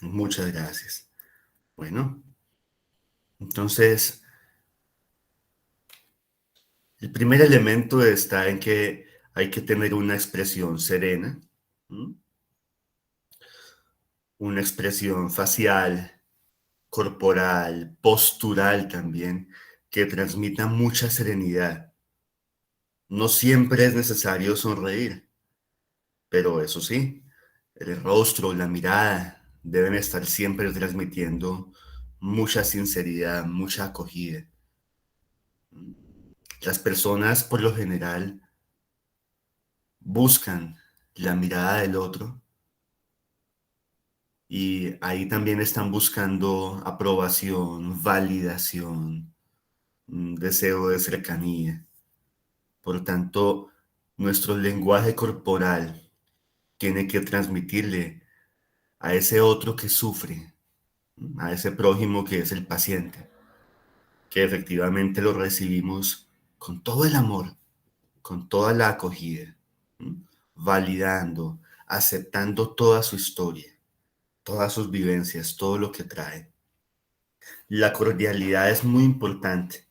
Muchas gracias. Bueno, entonces, el primer elemento está en que hay que tener una expresión serena, ¿m? Una expresión facial, corporal, postural también, que transmita mucha serenidad. No siempre es necesario sonreír, pero eso sí, el rostro, la mirada deben estar siempre transmitiendo mucha sinceridad, mucha acogida. Las personas por lo general buscan la mirada del otro y ahí también están buscando aprobación, validación, deseo de cercanía. Por tanto, nuestro lenguaje corporal tiene que transmitirle a ese otro que sufre, a ese prójimo que es el paciente, que efectivamente lo recibimos con todo el amor, con toda la acogida, ¿m? Validando, aceptando toda su historia, todas sus vivencias, todo lo que trae. La cordialidad es muy importante.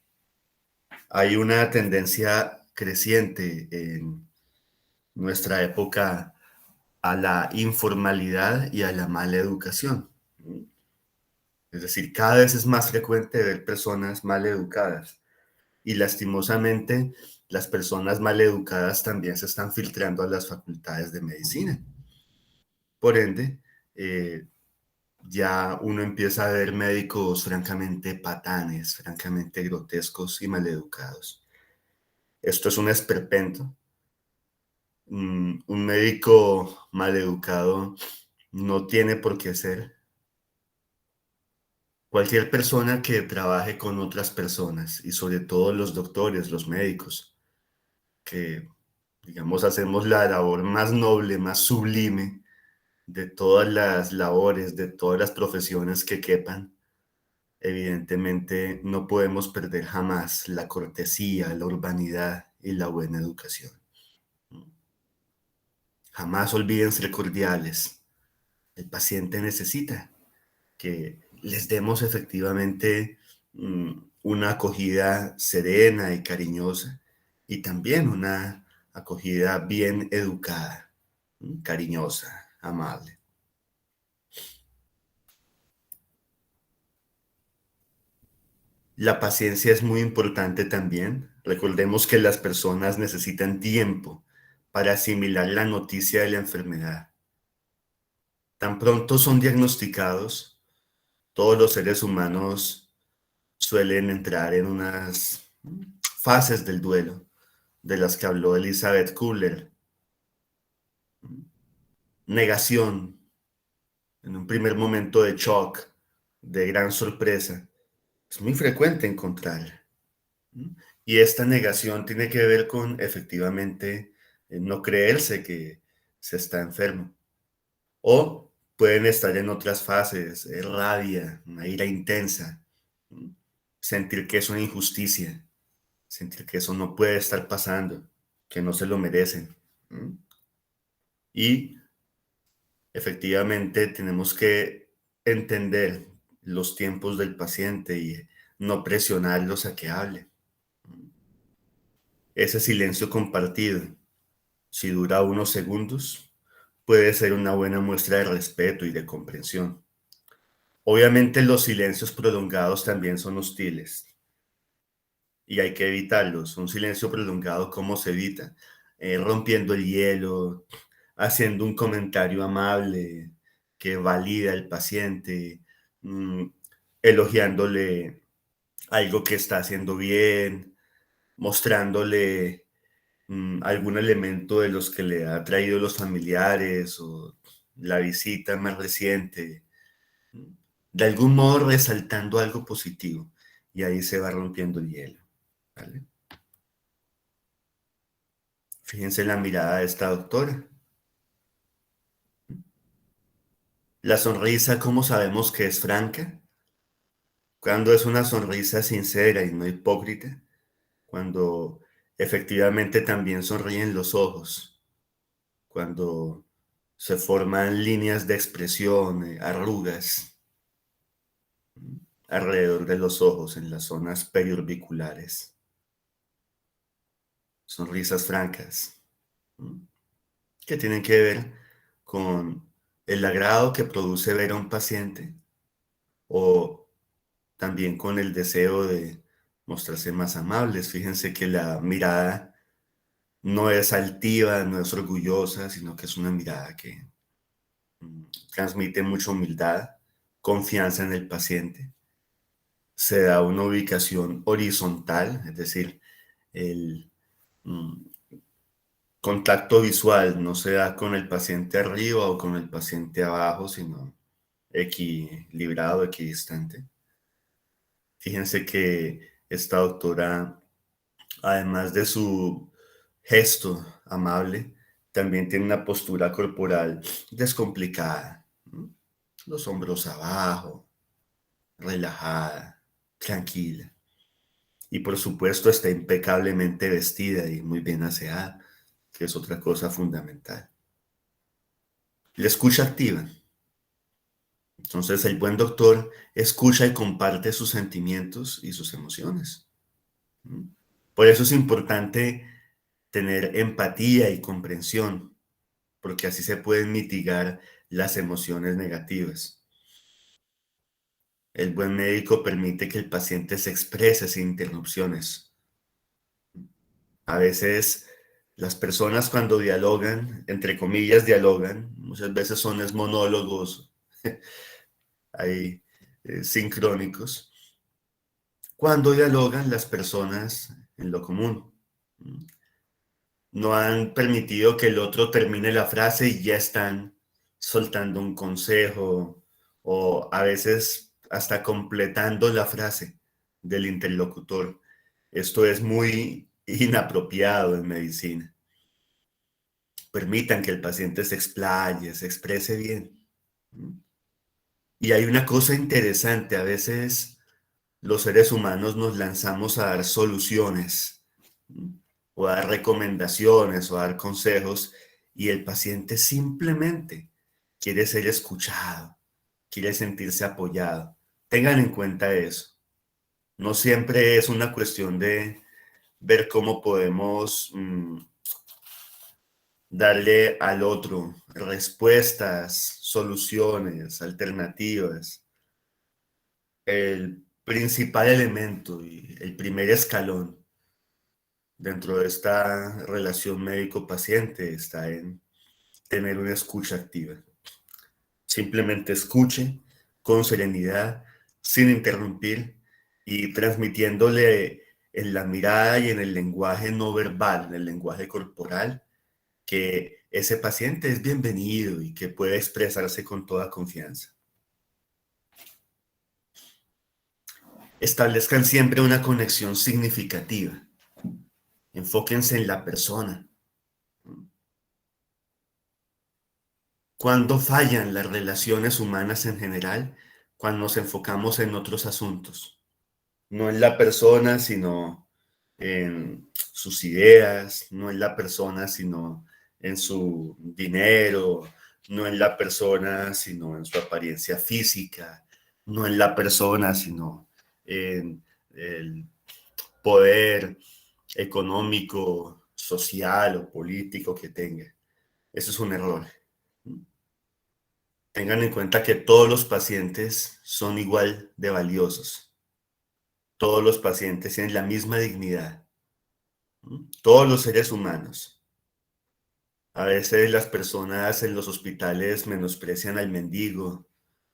Hay una tendencia creciente en nuestra época a la informalidad y a la mala educación. Es decir, cada vez es más frecuente ver personas mal educadas y lastimosamente las personas mal educadas también se están filtrando a las facultades de medicina. Por ende, eh, ya uno empieza a ver médicos francamente patanes, francamente grotescos y maleducados. Esto es un esperpento. Un médico maleducado no tiene por qué ser. Cualquier persona que trabaje con otras personas y sobre todo los doctores, los médicos, que digamos hacemos la labor más noble, más sublime de todas las labores, de todas las profesiones que quepan, evidentemente no podemos perder jamás la cortesía, la urbanidad y la buena educación. Jamás olviden ser cordiales. El paciente necesita que les demos efectivamente una acogida serena y cariñosa y también una acogida bien educada, cariñosa, amable. La paciencia es muy importante también. Recordemos que las personas necesitan tiempo para asimilar la noticia de la enfermedad. Tan pronto son diagnosticados, todos los seres humanos suelen entrar en unas fases del duelo de las que habló Elizabeth Kubler. Negación, en un primer momento de shock, de gran sorpresa, es muy frecuente encontrar. Y esta negación tiene que ver con efectivamente no creerse que se está enfermo. O pueden estar en otras fases, rabia, una ira intensa, sentir que es una injusticia, sentir que eso no puede estar pasando, que no se lo merecen. Y efectivamente tenemos que entender los tiempos del paciente y no presionarlos a que hable. Ese silencio compartido, si dura unos segundos, puede ser una buena muestra de respeto y de comprensión. Obviamente los silencios prolongados también son hostiles y hay que evitarlos. Un silencio prolongado, ¿cómo se evita? Rompiendo el hielo, haciendo un comentario amable que valida al paciente, mm, elogiándole algo que está haciendo bien, mostrándole algún elemento de los que le ha traído los familiares o la visita más reciente, de algún modo resaltando algo positivo y ahí se va rompiendo el hielo, ¿vale? Fíjense en la mirada de esta doctora. La sonrisa, ¿cómo sabemos que es franca? Cuando es una sonrisa sincera y no hipócrita, cuando efectivamente también sonríen los ojos, cuando Se forman líneas de expresión, arrugas alrededor de los ojos en las zonas periorbiculares. Sonrisas francas, que tienen que ver con el agrado que produce ver a un paciente o también con el deseo de mostrarse más amables. Fíjense que la mirada no es altiva, no es orgullosa, sino que es una mirada que mm, transmite mucha humildad, confianza en el paciente. Se da una ubicación horizontal, es decir, el mm, contacto visual no se da con el paciente arriba o con el paciente abajo, sino equilibrado, equidistante. Fíjense que esta doctora, además de su gesto amable, también tiene una postura corporal descomplicada. Los hombros abajo, relajada, tranquila. Y por supuesto está impecablemente vestida y muy bien aseada, que es otra cosa fundamental. La escucha activa. Entonces el buen doctor escucha y comparte sus sentimientos y sus emociones. Por eso es importante tener empatía y comprensión, porque así se pueden mitigar las emociones negativas. El buen médico permite que el paciente se exprese sin interrupciones. A veces las personas cuando dialogan, entre comillas dialogan, muchas veces son monólogos ahí sincrónicos. Cuando dialogan las personas en lo común, no han permitido que el otro termine la frase y ya están soltando un consejo o a veces hasta completando la frase del interlocutor. Esto es muy inapropiado en medicina. Permitan que el paciente se explaye, se exprese bien. Y hay una cosa interesante, a veces los seres humanos nos lanzamos a dar soluciones o a dar recomendaciones o a dar consejos y el paciente simplemente quiere ser escuchado, quiere sentirse apoyado. Tengan en cuenta eso. No siempre es una cuestión de ver cómo podemos darle al otro respuestas, soluciones, alternativas. El principal elemento y el primer escalón dentro de esta relación médico-paciente está en tener una escucha activa. Simplemente escuche con serenidad, sin interrumpir y transmitiéndole en la mirada y en el lenguaje no verbal, en el lenguaje corporal, que ese paciente es bienvenido y que puede expresarse con toda confianza. Establezcan siempre una conexión significativa. Enfóquense en la persona. ¿Cuándo fallan las relaciones humanas en general? Cuando nos enfocamos en otros asuntos. No en la persona, sino en sus ideas, no en la persona, sino en su dinero, no en la persona, sino en su apariencia física, no en la persona, sino en el poder económico, social o político que tenga. Eso es un error. Tengan en cuenta que todos los pacientes son igual de valiosos. Todos los pacientes tienen la misma dignidad. Todos los seres humanos. A veces las personas en los hospitales menosprecian al mendigo,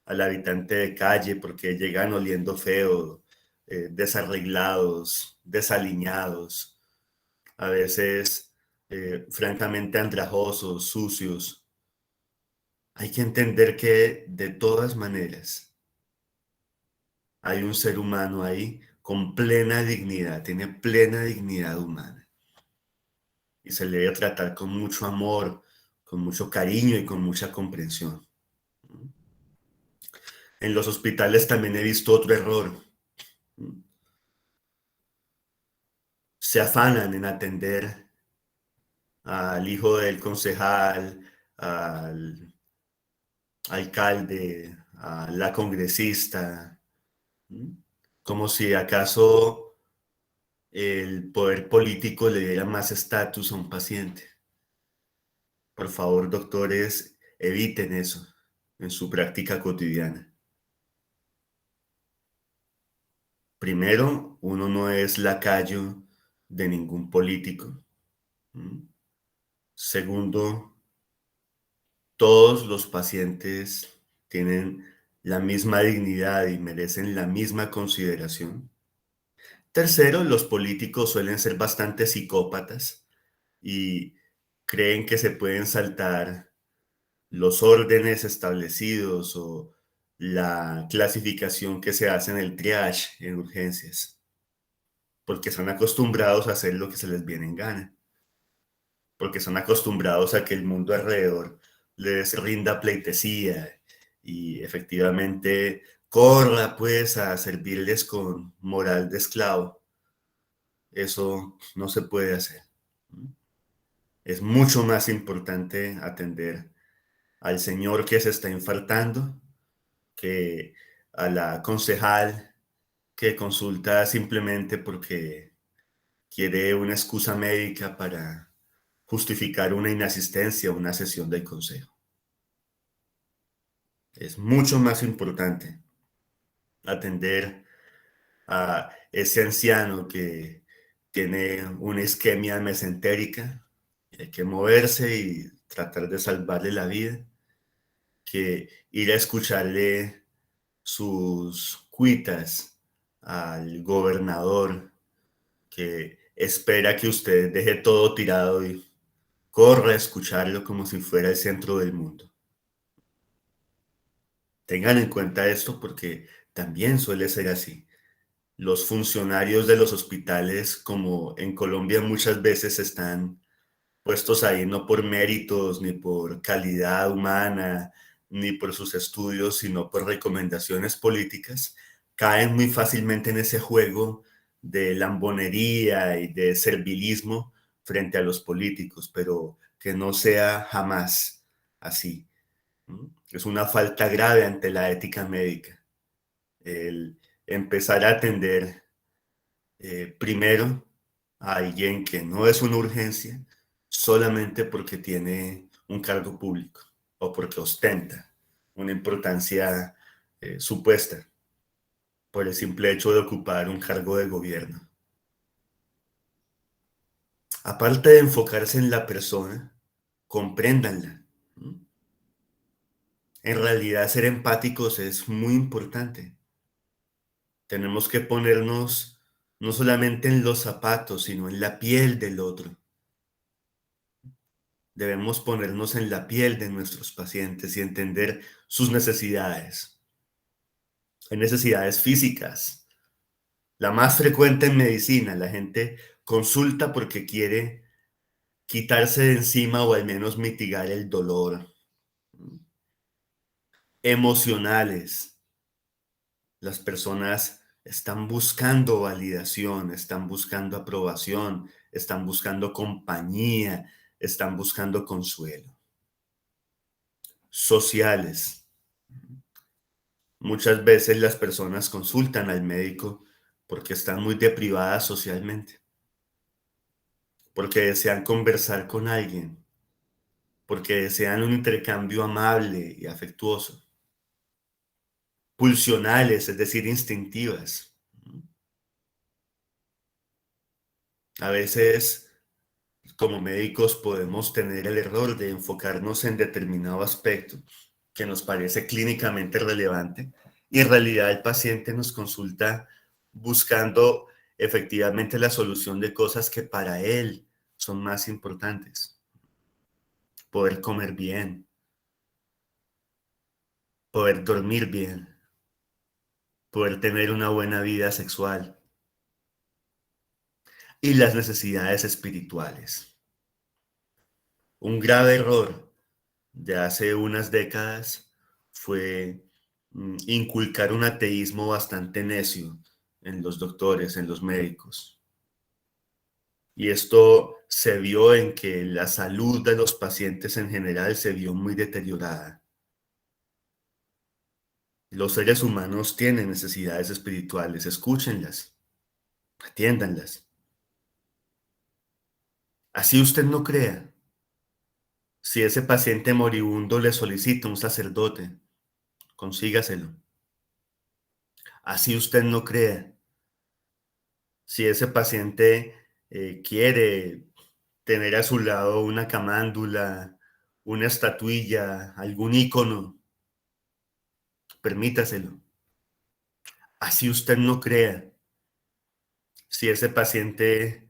al habitante de calle, porque llegan oliendo feo, desarreglados, desaliñados, a veces francamente andrajosos, sucios. Hay que entender que de todas maneras hay un ser humano ahí con plena dignidad, tiene plena dignidad humana y se le debe tratar con mucho amor, con mucho cariño y con mucha comprensión. En los hospitales también he visto otro error. Se afanan en atender al hijo del concejal, al alcalde, a la congresista, ¿m? Como si acaso el poder político le diera más estatus a un paciente. Por favor, doctores, eviten eso en su práctica cotidiana. Primero, uno no es lacayo de ningún político. ¿M? Segundo, todos los pacientes tienen la misma dignidad y merecen la misma consideración. Tercero, los políticos suelen ser bastante psicópatas y creen que se pueden saltar los órdenes establecidos o la clasificación que se hace en el triage en urgencias, porque son acostumbrados a hacer lo que se les viene en gana, porque son acostumbrados a que el mundo alrededor les rinda pleitesía y efectivamente corra pues a servirles con moral de esclavo. Eso no se puede hacer. Es mucho más importante atender al señor que se está infartando que a la concejal que consulta simplemente porque quiere una excusa médica para justificar una inasistencia a una sesión del consejo. Es mucho más importante atender a ese anciano que tiene una isquemia mesentérica, y hay que moverse y tratar de salvarle la vida, que ir a escucharle sus cuitas al gobernador que espera que usted deje todo tirado y corra a escucharlo como si fuera el centro del mundo. Tengan en cuenta esto porque también suele ser así. Los funcionarios de los hospitales, como en Colombia muchas veces están puestos ahí no por méritos, ni por calidad humana, ni por sus estudios, sino por recomendaciones políticas, caen muy fácilmente en ese juego de lambonería y de servilismo frente a los políticos, pero que no sea jamás así. Es una falta grave ante la ética médica el empezar a atender primero a alguien que no es una urgencia solamente porque tiene un cargo público o porque ostenta una importancia supuesta por el simple hecho de ocupar un cargo de gobierno. Aparte de enfocarse en la persona, compréndanla. En realidad, ser empáticos es muy importante. Tenemos que ponernos no solamente en los zapatos, sino en la piel del otro. Debemos ponernos en la piel de nuestros pacientes y entender sus necesidades. Hay necesidades físicas. La más frecuente en medicina, la gente consulta porque quiere quitarse de encima o al menos mitigar el dolor. Emocionales. Las personas están buscando validación, están buscando aprobación, están buscando compañía, están buscando consuelo. Sociales. Muchas veces las personas consultan al médico porque están muy deprivadas socialmente, porque desean conversar con alguien, porque desean un intercambio amable y afectuoso. Pulsionales, es decir, instintivas. A veces, como médicos, podemos tener el error de enfocarnos en determinado aspecto que nos parece clínicamente relevante y en realidad el paciente nos consulta buscando efectivamente la solución de cosas que para él son más importantes. Poder comer bien, poder dormir bien, poder tener una buena vida sexual y las necesidades espirituales. Un grave error de hace unas décadas fue inculcar un ateísmo bastante necio en los doctores, en los médicos. Y esto se vio en que la salud de los pacientes en general se vio muy deteriorada. Los seres humanos tienen necesidades espirituales, escúchenlas, atiéndanlas. Así usted no crea. Si ese paciente moribundo le solicita un sacerdote, consígaselo. Así usted no crea. Si ese paciente quiere tener a su lado una camándula, una estatuilla, algún ícono, permítaselo. Así usted no crea. Si ese paciente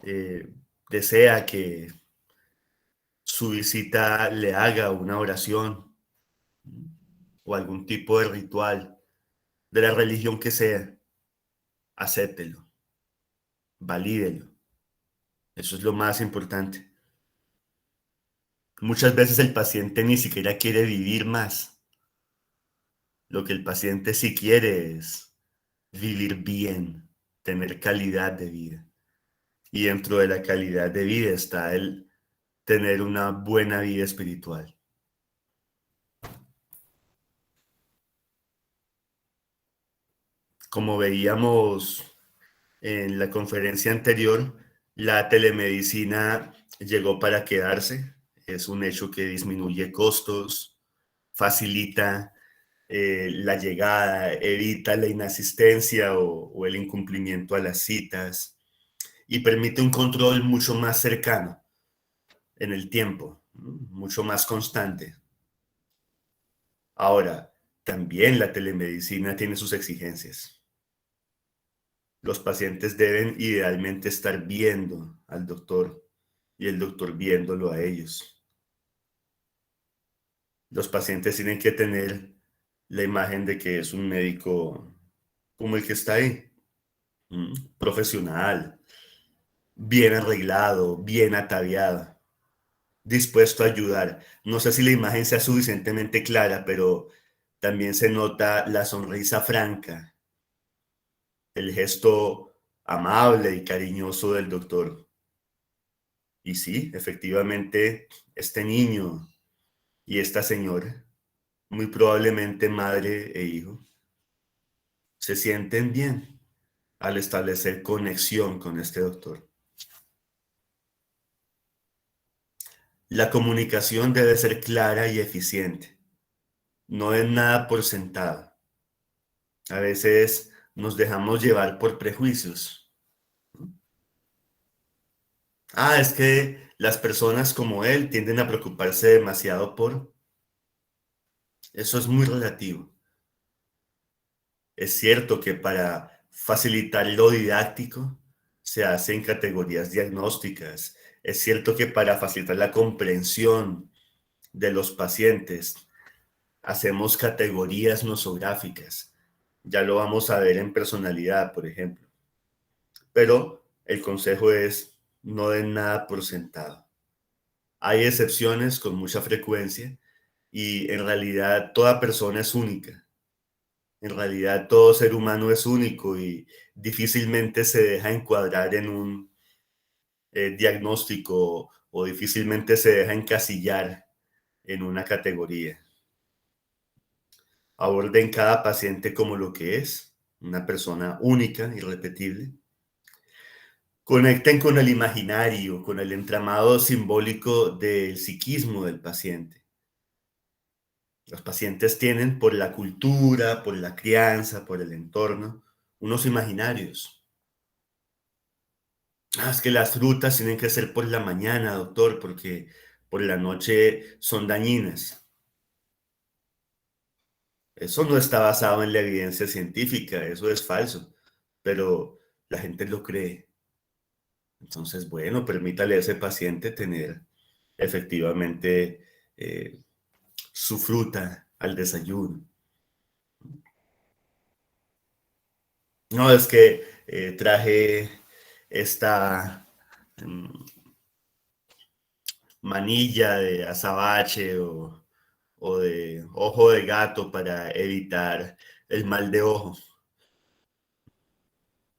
eh, desea que su visita le haga una oración o algún tipo de ritual de la religión que sea, acéptelo, valídelo. Eso es lo más importante. Muchas veces el paciente ni siquiera quiere vivir más. Lo que el paciente sí quiere es vivir bien, tener calidad de vida. Y dentro de la calidad de vida está el tener una buena vida espiritual. Como veíamos en la conferencia anterior, la telemedicina llegó para quedarse. Es un hecho que disminuye costos, facilita la llegada, evita la inasistencia o el incumplimiento a las citas y permite un control mucho más cercano en el tiempo, ¿no? Mucho más constante. Ahora, también la telemedicina tiene sus exigencias. Los pacientes deben idealmente estar viendo al doctor y el doctor viéndolo a ellos. Los pacientes tienen que tener la imagen de que es un médico como el que está ahí, profesional, bien arreglado, bien ataviado, dispuesto a ayudar. No sé si la imagen sea suficientemente clara, pero también se nota la sonrisa franca, el gesto amable y cariñoso del doctor. Y sí, efectivamente, este niño y esta señora, muy probablemente madre e hijo, se sienten bien al establecer conexión con este doctor. La comunicación debe ser clara y eficiente. No es nada por sentado. A veces nos dejamos llevar por prejuicios. Ah, es que las personas como él tienden a preocuparse demasiado por... Eso es muy relativo. Es cierto que para facilitar lo didáctico se hacen categorías diagnósticas. Es cierto que para facilitar la comprensión de los pacientes hacemos categorías nosográficas. Ya lo vamos a ver en personalidad, por ejemplo. Pero el consejo es no den nada por sentado. Hay excepciones con mucha frecuencia y en realidad toda persona es única. En realidad todo ser humano es único y difícilmente se deja encuadrar en un diagnóstico o difícilmente se deja encasillar en una categoría. Aborden cada paciente como lo que es, una persona única, irrepetible. Conecten con el imaginario, con el entramado simbólico del psiquismo del paciente. Los pacientes tienen, por la cultura, por la crianza, por el entorno, unos imaginarios. Ah, es que las frutas tienen que ser por la mañana, doctor, porque por la noche son dañinas. Eso no está basado en la evidencia científica, eso es falso, pero la gente lo cree. Entonces, bueno, permítale a ese paciente tener efectivamente eh, su fruta al desayuno. No, es que traje esta manilla de azabache o de ojo de gato para evitar el mal de ojo.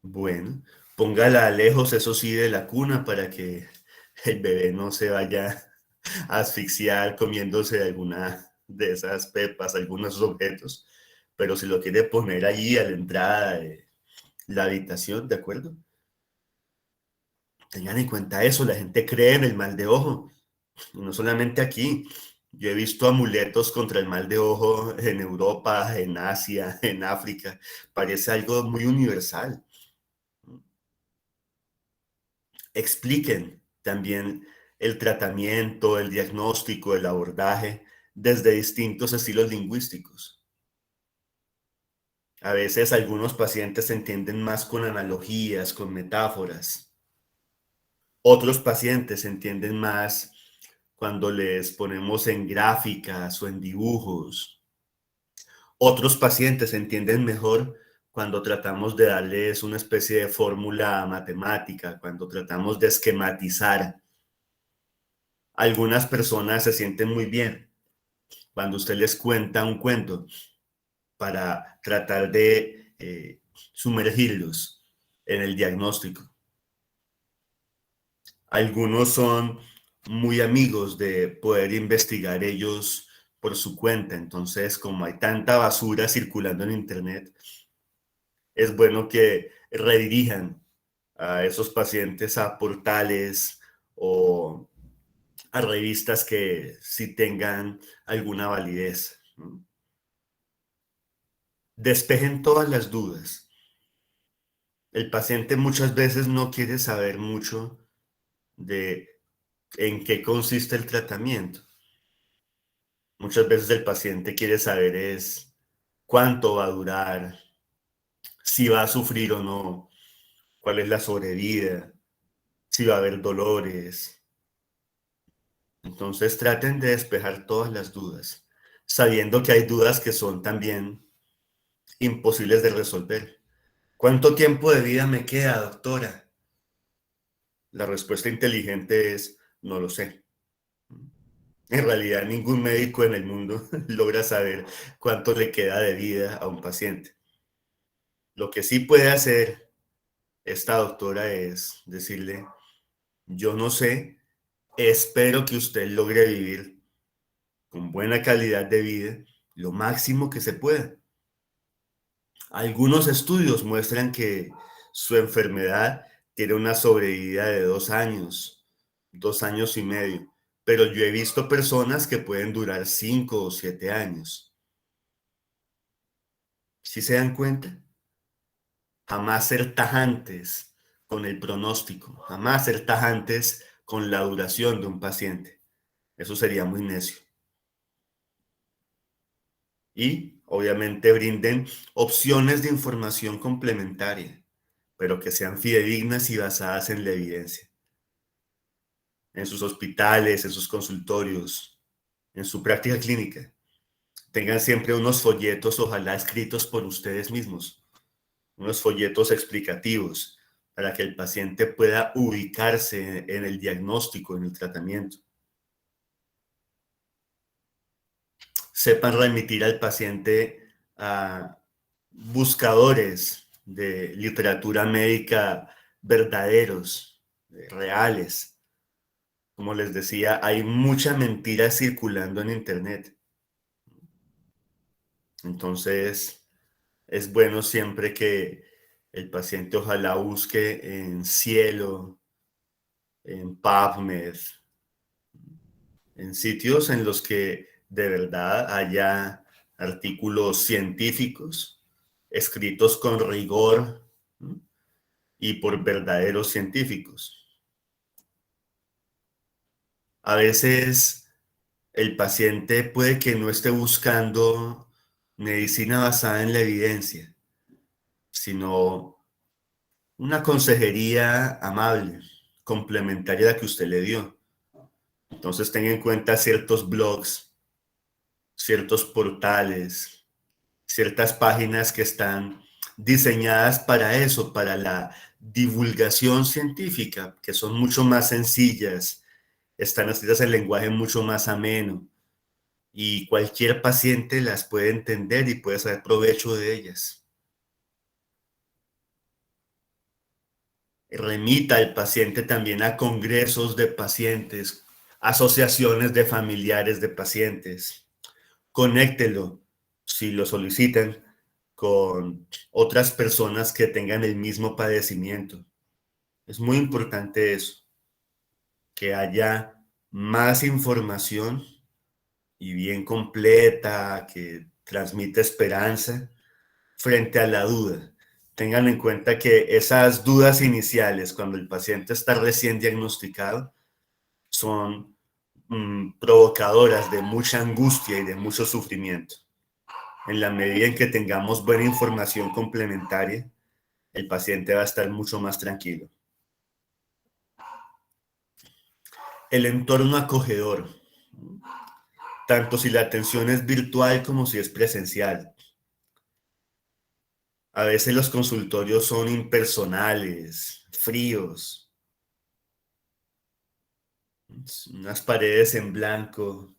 Bueno, póngala lejos, eso sí, de la cuna para que el bebé no se vaya a asfixiar comiéndose alguna de esas pepas, algunos objetos, pero si lo quiere poner allí a la entrada de la habitación, ¿de acuerdo? Tengan en cuenta eso, la gente cree en el mal de ojo, y no solamente aquí. Yo he visto amuletos contra el mal de ojo en Europa, en Asia, en África. Parece algo muy universal. Expliquen también el tratamiento, el diagnóstico, el abordaje desde distintos estilos lingüísticos. A veces algunos pacientes se entienden más con analogías, con metáforas. Otros pacientes se entienden más cuando les ponemos en gráficas o en dibujos. Otros pacientes se entienden mejor cuando tratamos de darles una especie de fórmula matemática, cuando tratamos de esquematizar. Algunas personas se sienten muy bien cuando usted les cuenta un cuento para tratar de sumergirlos en el diagnóstico. Algunos son muy amigos de poder investigar ellos por su cuenta. Entonces, como hay tanta basura circulando en Internet, es bueno que redirijan a esos pacientes a portales o a revistas que sí tengan alguna validez. Despejen todas las dudas. El paciente muchas veces no quiere saber mucho de en qué consiste el tratamiento. Muchas veces el paciente quiere saber es cuánto va a durar, si va a sufrir o no, cuál es la sobrevida, si va a haber dolores. Entonces traten de despejar todas las dudas, sabiendo que hay dudas que son también imposibles de resolver. ¿Cuánto tiempo de vida me queda, doctora? La respuesta inteligente es, no lo sé. En realidad, ningún médico en el mundo logra saber cuánto le queda de vida a un paciente. Lo que sí puede hacer esta doctora es decirle, yo no sé, espero que usted logre vivir con buena calidad de vida lo máximo que se pueda. Algunos estudios muestran que su enfermedad tiene una sobrevida de 2 años, 2 años y medio, pero yo he visto personas que pueden durar 5 o 7 años. ¿Sí se dan cuenta? Jamás ser tajantes con el pronóstico, jamás ser tajantes con la duración de un paciente. Eso sería muy necio. Y obviamente brinden opciones de información complementaria, pero que sean fidedignas y basadas en la evidencia. En sus hospitales, en sus consultorios, en su práctica clínica. Tengan siempre unos folletos, ojalá escritos por ustedes mismos, unos folletos explicativos para que el paciente pueda ubicarse en el diagnóstico, en el tratamiento. Sepan remitir al paciente a buscadores de literatura médica verdaderos, reales. Como les decía, hay mucha mentira circulando en Internet. Entonces, es bueno siempre que el paciente ojalá busque en Cielo, en PubMed, en sitios en los que de verdad haya artículos científicos escritos con rigor, ¿no? Y por verdaderos científicos. A veces el paciente puede que no esté buscando medicina basada en la evidencia, sino una consejería amable, complementaria a la que usted le dio. Entonces tenga en cuenta ciertos blogs, ciertos portales, ciertas páginas que están diseñadas para eso, para la divulgación científica, que son mucho más sencillas, están escritas en lenguaje mucho más ameno y cualquier paciente las puede entender y puede sacar provecho de ellas. Remita al paciente también a congresos de pacientes, asociaciones de familiares de pacientes. Conéctelo, si lo solicitan, con otras personas que tengan el mismo padecimiento. Es muy importante eso, que haya más información y bien completa, que transmita esperanza frente a la duda. Tengan en cuenta que esas dudas iniciales, cuando el paciente está recién diagnosticado, son provocadoras de mucha angustia y de mucho sufrimiento. En la medida en que tengamos buena información complementaria, el paciente va a estar mucho más tranquilo. El entorno acogedor, tanto si la atención es virtual como si es presencial. A veces los consultorios son impersonales, fríos, unas paredes en blanco,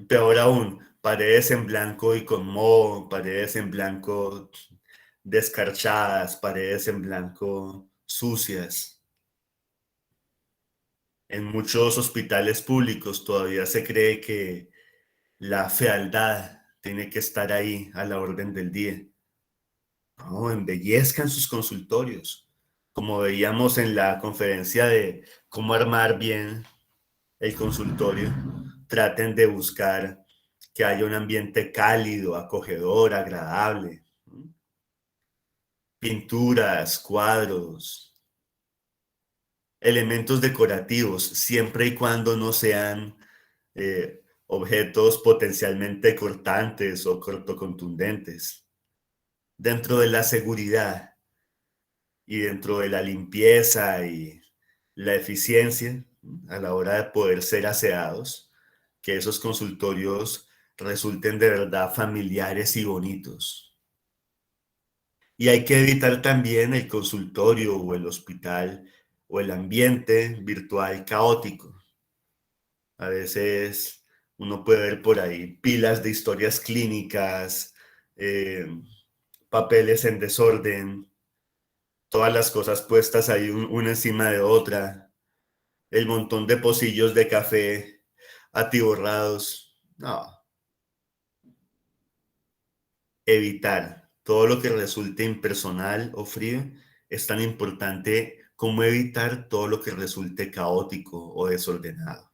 peor aún, paredes en blanco y con moho, paredes en blanco descarchadas, paredes en blanco sucias. En muchos hospitales públicos todavía se cree que la fealdad tiene que estar ahí a la orden del día. No, embellezcan sus consultorios. Como veíamos en la conferencia de cómo armar bien el consultorio, traten de buscar que haya un ambiente cálido, acogedor, agradable. Pinturas, cuadros, elementos decorativos, siempre y cuando no sean objetos potencialmente cortantes o cortocontundentes. Dentro de la seguridad y dentro de la limpieza y la eficiencia a la hora de poder ser aseados, que esos consultorios resulten de verdad familiares y bonitos. Y hay que evitar también el consultorio o el hospital o el ambiente virtual caótico. A veces uno puede ver por ahí pilas de historias clínicas, eh, papeles en desorden, todas las cosas puestas ahí una encima de otra, el montón de pocillos de café atiborrados. No, evitar todo lo que resulte impersonal o frío es tan importante como evitar todo lo que resulte caótico o desordenado.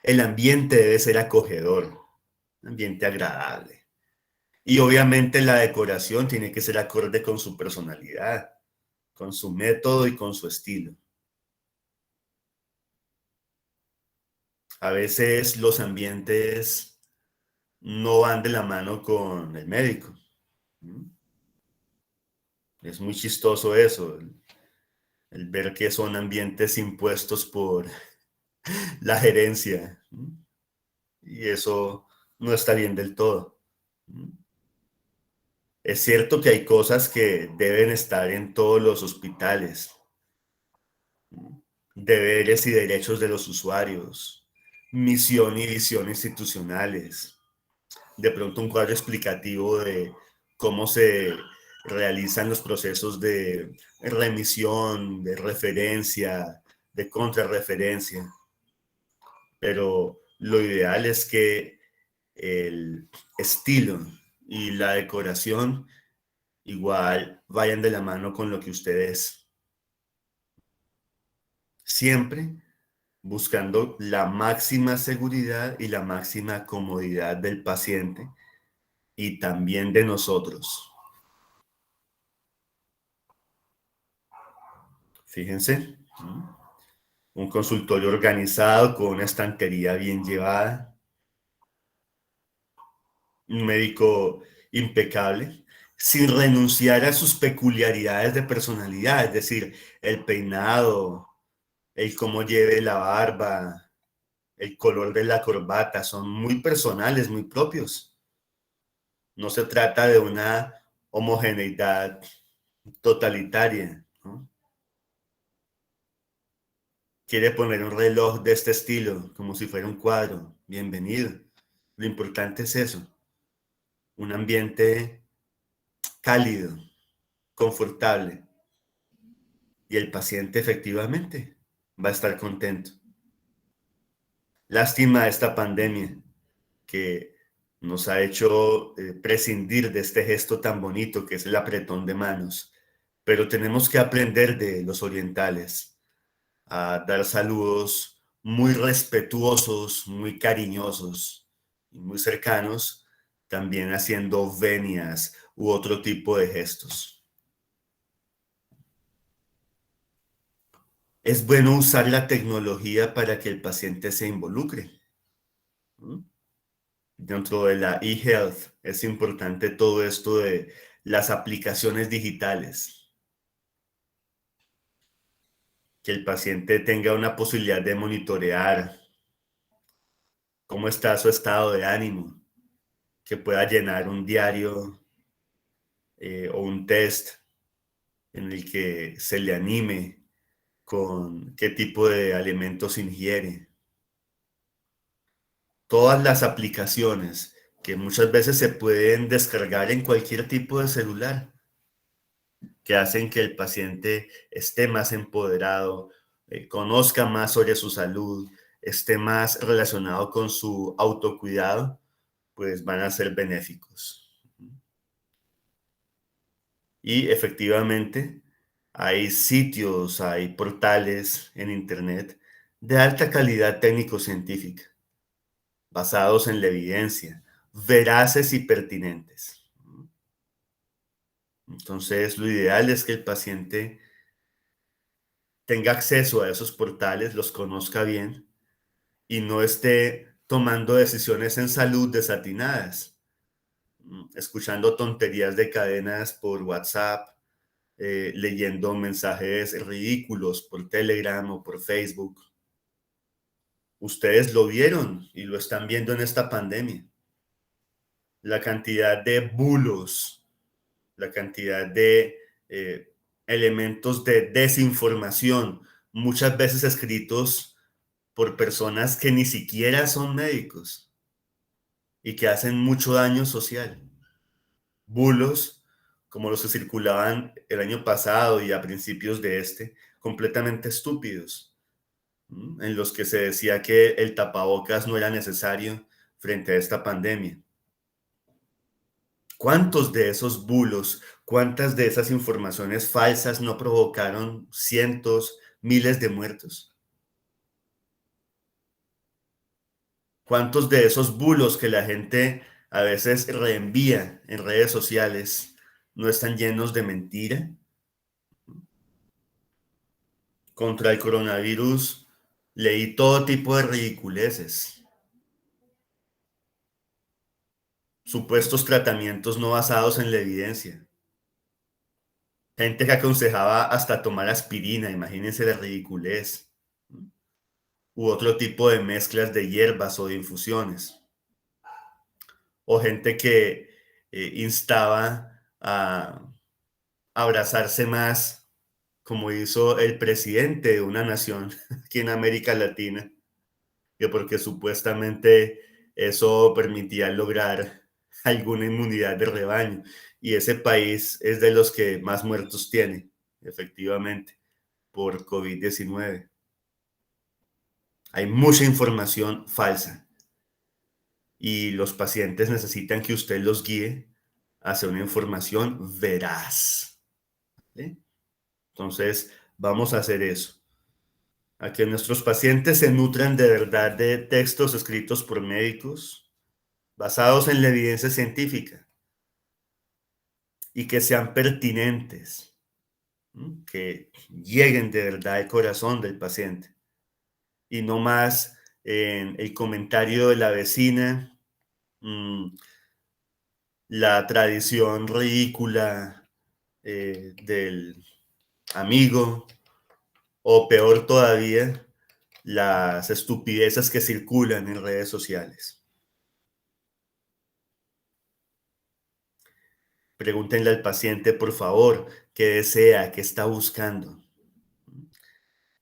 El ambiente debe ser acogedor, un ambiente agradable. Y obviamente la decoración tiene que ser acorde con su personalidad, con su método y con su estilo. A veces los ambientes no van de la mano con el médico. Es muy chistoso eso, el ver que son ambientes impuestos por la gerencia. Y eso no está bien del todo. Es cierto que hay cosas que deben estar en todos los hospitales, deberes y derechos de los usuarios, misión y visión institucionales, de pronto un cuadro explicativo de cómo se realizan los procesos de remisión, de referencia, de contrarreferencia, pero lo ideal es que el estilo y la decoración igual vayan de la mano con lo que usted es. Siempre buscando la máxima seguridad y la máxima comodidad del paciente y también de nosotros. Fíjense, un consultorio organizado con una estantería bien llevada, un médico impecable, sin renunciar a sus peculiaridades de personalidad, es decir, el peinado, el cómo lleve la barba, el color de la corbata, son muy personales, muy propios. No se trata de una homogeneidad totalitaria, ¿no? Quiere poner un reloj de este estilo, como si fuera un cuadro. Bienvenido. Lo importante es eso, un ambiente cálido, confortable. y el paciente efectivamente va a estar contento. Lástima esta pandemia que nos ha hecho prescindir de este gesto tan bonito que es el apretón de manos, pero tenemos que aprender de los orientales a dar saludos muy respetuosos, muy cariñosos y muy cercanos, también haciendo venias u otro tipo de gestos. Es bueno usar la tecnología para que el paciente se involucre. ¿No? Dentro de la e-health es importante todo esto de las aplicaciones digitales, que el paciente tenga una posibilidad de monitorear cómo está su estado de ánimo, que pueda llenar un diario o un test en el que se le anime con qué tipo de alimentos ingiere. Todas las aplicaciones que muchas veces se pueden descargar en cualquier tipo de celular, que hacen que el paciente esté más empoderado, conozca más sobre su salud, esté más relacionado con su autocuidado, pues van a ser benéficos. Y efectivamente, hay sitios, hay portales en Internet de alta calidad técnico-científica, basados en la evidencia, veraces y pertinentes. Entonces, lo ideal es que el paciente tenga acceso a esos portales, los conozca bien y no esté tomando decisiones en salud desatinadas, escuchando tonterías de cadenas por WhatsApp, leyendo mensajes ridículos por Telegram o por Facebook. Ustedes lo vieron y lo están viendo en esta pandemia. La cantidad de bulos, la cantidad de eh, elementos de desinformación, muchas veces escritos por personas que ni siquiera son médicos y que hacen mucho daño social. Bulos como los que circulaban el año pasado y a principios de este, completamente estúpidos, en los que se decía que el tapabocas no era necesario frente a esta pandemia. ¿Cuántos de esos bulos, cuántas de esas informaciones falsas no provocaron cientos, miles de muertos? ¿Cuántos de esos bulos que la gente a veces reenvía en redes sociales no están llenos de mentira? Contra el coronavirus leí todo tipo de ridiculeces, supuestos tratamientos no basados en la evidencia. Gente que aconsejaba hasta tomar aspirina, imagínense la ridiculez. U otro tipo de mezclas de hierbas o de infusiones. O gente que instaba a abrazarse más, como hizo el presidente de una nación aquí en América Latina, que porque supuestamente eso permitía lograr alguna inmunidad de rebaño. Y ese país es de los que más muertos tiene, efectivamente, por COVID-19. Hay mucha información falsa y los pacientes necesitan que usted los guíe hacia una información veraz. ¿Sí? Entonces, vamos a hacer eso. A que nuestros pacientes se nutran de verdad de textos escritos por médicos basados en la evidencia científica y que sean pertinentes, que lleguen de verdad al corazón del paciente y no más en el comentario de la vecina, la tradición ridícula del amigo o peor todavía, las estupideces que circulan en redes sociales. Pregúntenle al paciente, por favor, qué desea, qué está buscando.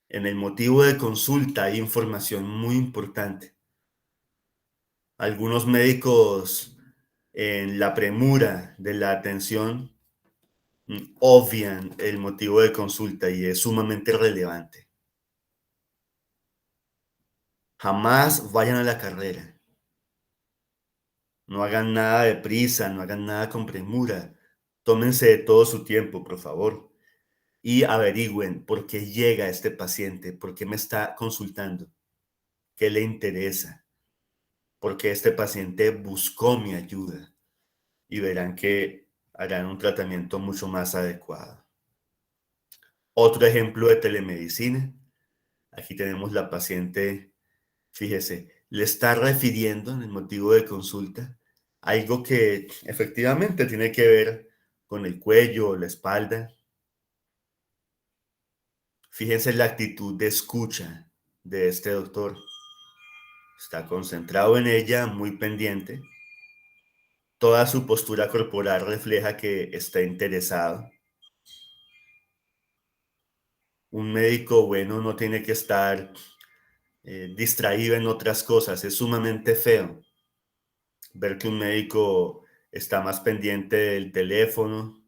En el motivo de consulta hay información muy importante. Algunos médicos en la premura de la atención obvian el motivo de consulta y es sumamente relevante. Jamás vayan a la carrera. No hagan nada de prisa, no hagan nada con premura. Tómense de todo su tiempo, por favor, y averigüen por qué llega este paciente, por qué me está consultando, qué le interesa, por qué este paciente buscó mi ayuda y verán que harán un tratamiento mucho más adecuado. Otro ejemplo de telemedicina. Aquí tenemos la paciente, fíjese, le está refiriendo en el motivo de consulta algo que efectivamente tiene que ver con el cuello o la espalda. Fíjense la actitud de escucha de este doctor. Está concentrado en ella, muy pendiente. Toda su postura corporal refleja que está interesado. Un médico bueno no tiene que estar distraído en otras cosas. Es sumamente feo ver que un médico está más pendiente del teléfono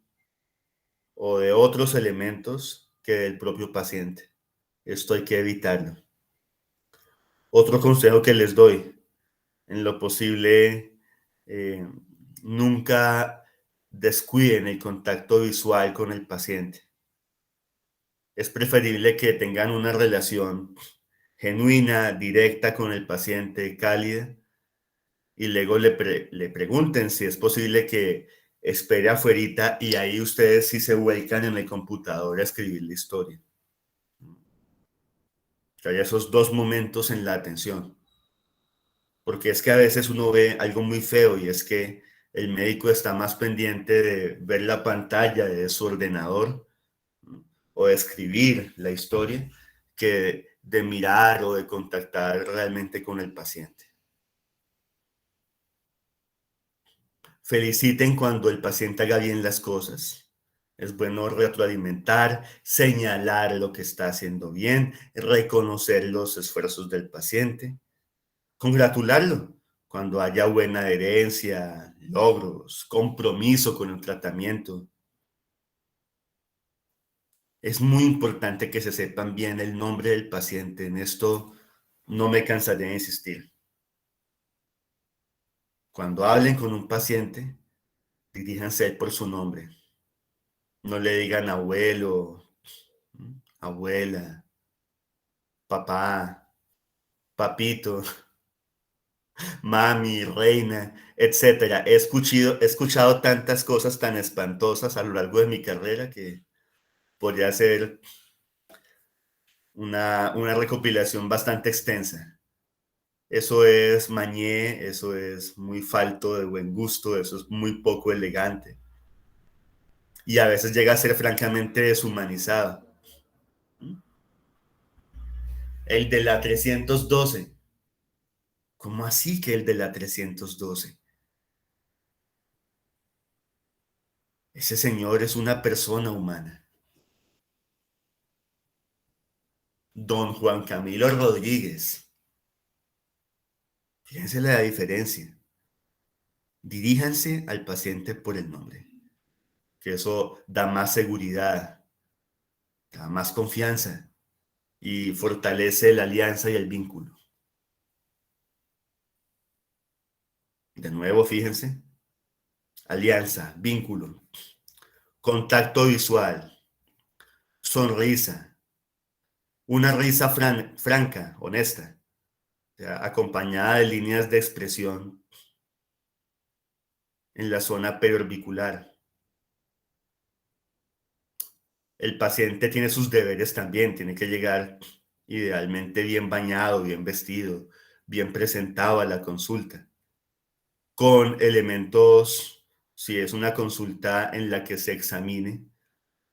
o de otros elementos que del propio paciente. Esto hay que evitarlo. Otro consejo que les doy, en lo posible, eh, nunca descuiden el contacto visual con el paciente. Es preferible que tengan una relación genuina, directa con el paciente, cálida, y luego le pregunten si es posible que espere afuerita y ahí ustedes sí se vuelcan en el computador a escribir la historia. Que haya esos dos momentos en la atención. Porque es que a veces uno ve algo muy feo y es que el médico está más pendiente de ver la pantalla de su ordenador, ¿no? O de escribir la historia que de mirar o de contactar realmente con el paciente. Feliciten cuando el paciente haga bien las cosas. Es bueno retroalimentar, señalar lo que está haciendo bien, reconocer los esfuerzos del paciente, congratularlo cuando haya buena adherencia, logros, compromiso con el tratamiento. Es muy importante que se sepan bien el nombre del paciente. En esto no me cansaré de insistir. Cuando hablen con un paciente, diríjanse a él por su nombre. No le digan abuelo, abuela, papá, papito, mami, reina, etcétera. He escuchado tantas cosas tan espantosas a lo largo de mi carrera que podría ser una recopilación bastante extensa. Eso es mañé, eso es muy falto de buen gusto, eso es muy poco elegante. Y a veces llega a ser francamente deshumanizado. El de la 312. ¿Cómo así que el de la 312? Ese señor es una persona humana. Don Juan Camilo Rodríguez. Fíjense la diferencia. Diríjanse al paciente por el nombre, que eso da más seguridad, da más confianza y fortalece la alianza y el vínculo. De nuevo, fíjense, alianza, vínculo, contacto visual, sonrisa, una risa franca, honesta, acompañada de líneas de expresión en la zona periorbicular. El paciente tiene sus deberes también, tiene que llegar idealmente bien bañado, bien vestido, bien presentado a la consulta, con elementos, si es una consulta en la que se examine,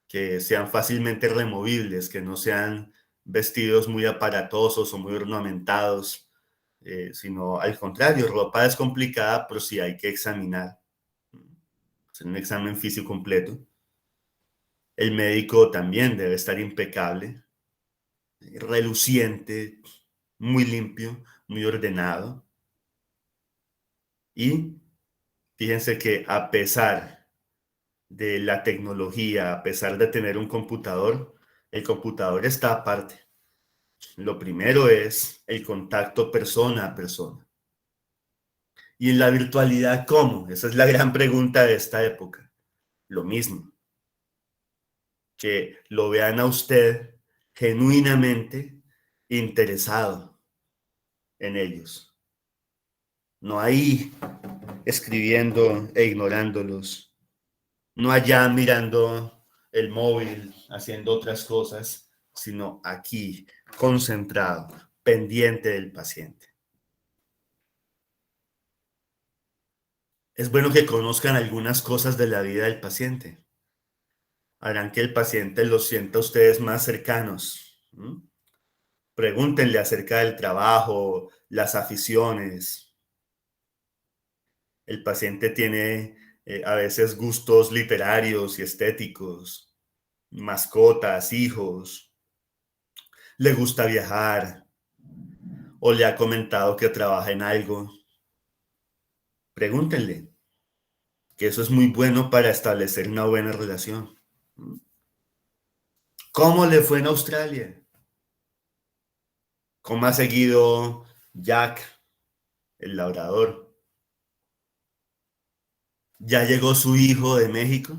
que sean fácilmente removibles, que no sean vestidos muy aparatosos o muy ornamentados, sino al contrario, ropa descomplicada, pero sí hay que examinar, hacer un examen físico completo. El médico también debe estar impecable, reluciente, muy limpio, muy ordenado. Y fíjense que a pesar de la tecnología, a pesar de tener un computador, el computador está aparte. Lo primero es el contacto persona a persona. Y en la virtualidad, ¿cómo? Esa es la gran pregunta de esta época. Lo mismo, que lo vean a usted genuinamente interesado en ellos. No ahí escribiendo e ignorándolos. No allá mirando el móvil, haciendo otras cosas, sino aquí, concentrado, pendiente del paciente. Es bueno que conozcan algunas cosas de la vida del paciente. Harán que el paciente los sienta a ustedes más cercanos. ¿Mm? Pregúntenle acerca del trabajo, las aficiones. El paciente tiene a veces gustos literarios y estéticos, mascotas, hijos, le gusta viajar o le ha comentado que trabaja en algo. Pregúntenle, que eso es muy bueno para establecer una buena relación. ¿Mm? ¿Cómo le fue en Australia? ¿Cómo ha seguido Jack, el labrador? ¿Ya llegó su hijo de México?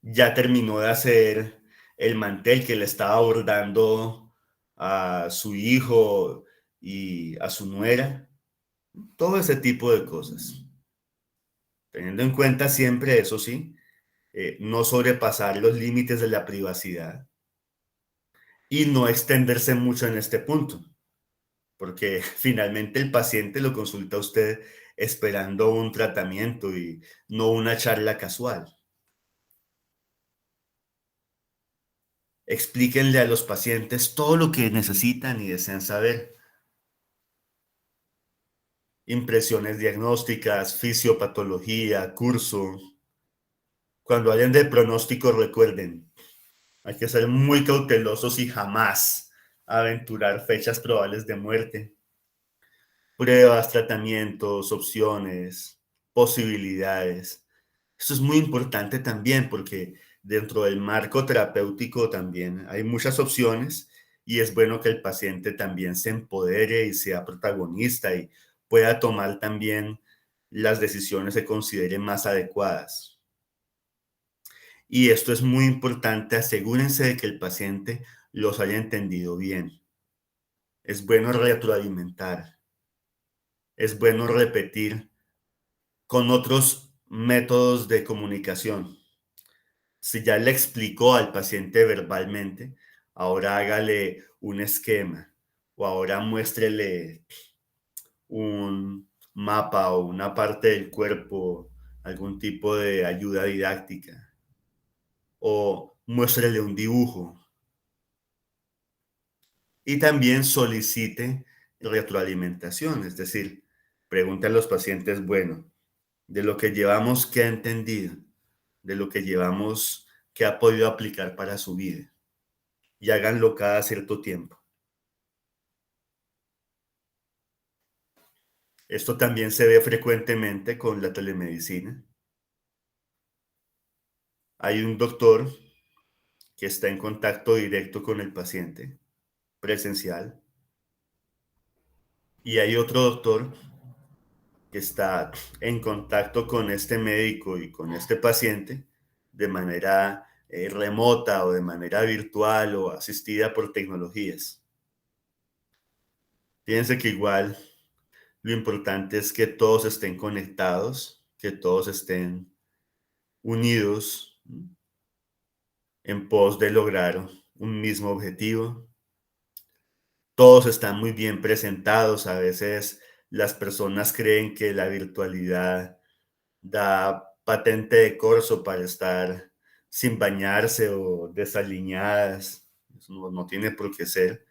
¿Ya terminó de hacer el mantel que le estaba bordando a su hijo y a su nuera? Todo ese tipo de cosas. Teniendo en cuenta siempre, eso sí, no sobrepasar los límites de la privacidad y no extenderse mucho en este punto, porque finalmente el paciente lo consulta a usted esperando un tratamiento y no una charla casual. Explíquenle a los pacientes todo lo que necesitan y desean saber. Impresiones diagnósticas, fisiopatología, curso. Cuando hablen de pronóstico, recuerden, hay que ser muy cautelosos y jamás aventurar fechas probables de muerte. Pruebas, tratamientos, opciones, posibilidades. Esto es muy importante también porque dentro del marco terapéutico también hay muchas opciones y es bueno que el paciente también se empodere y sea protagonista y pueda tomar también las decisiones que considere más adecuadas. Y esto es muy importante, asegúrense de que el paciente los haya entendido bien. Es bueno retroalimentar, es bueno repetir con otros métodos de comunicación. Si ya le explicó al paciente verbalmente, ahora hágale un esquema o ahora muéstrele un mapa o una parte del cuerpo, algún tipo de ayuda didáctica o muéstrele un dibujo y también solicite retroalimentación, es decir, pregunte a los pacientes, bueno, de lo que llevamos, ¿qué ha entendido? De lo que llevamos, ¿qué ha podido aplicar para su vida? Y háganlo cada cierto tiempo. Esto también se ve frecuentemente con la telemedicina. Hay un doctor que está en contacto directo con el paciente, presencial, y hay otro doctor que está en contacto con este médico y con este paciente de manera remota o de manera virtual o asistida por tecnologías. Fíjense que igual lo importante es que todos estén conectados, que todos estén unidos en pos de lograr un mismo objetivo. Todos están muy bien presentados. A veces las personas creen que la virtualidad da patente de corso para estar sin bañarse o desaliñadas. Eso no tiene por qué ser.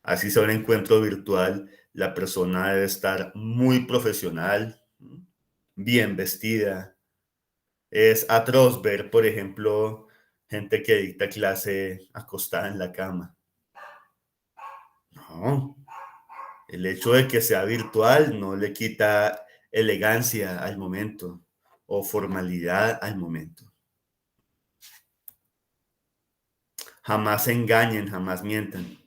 Así sea un encuentro virtual, la persona debe estar muy profesional, bien vestida. Es atroz ver, por ejemplo, gente que dicta clase acostada en la cama. No, el hecho de que sea virtual no le quita elegancia al momento o formalidad al momento. Jamás engañen, jamás mientan.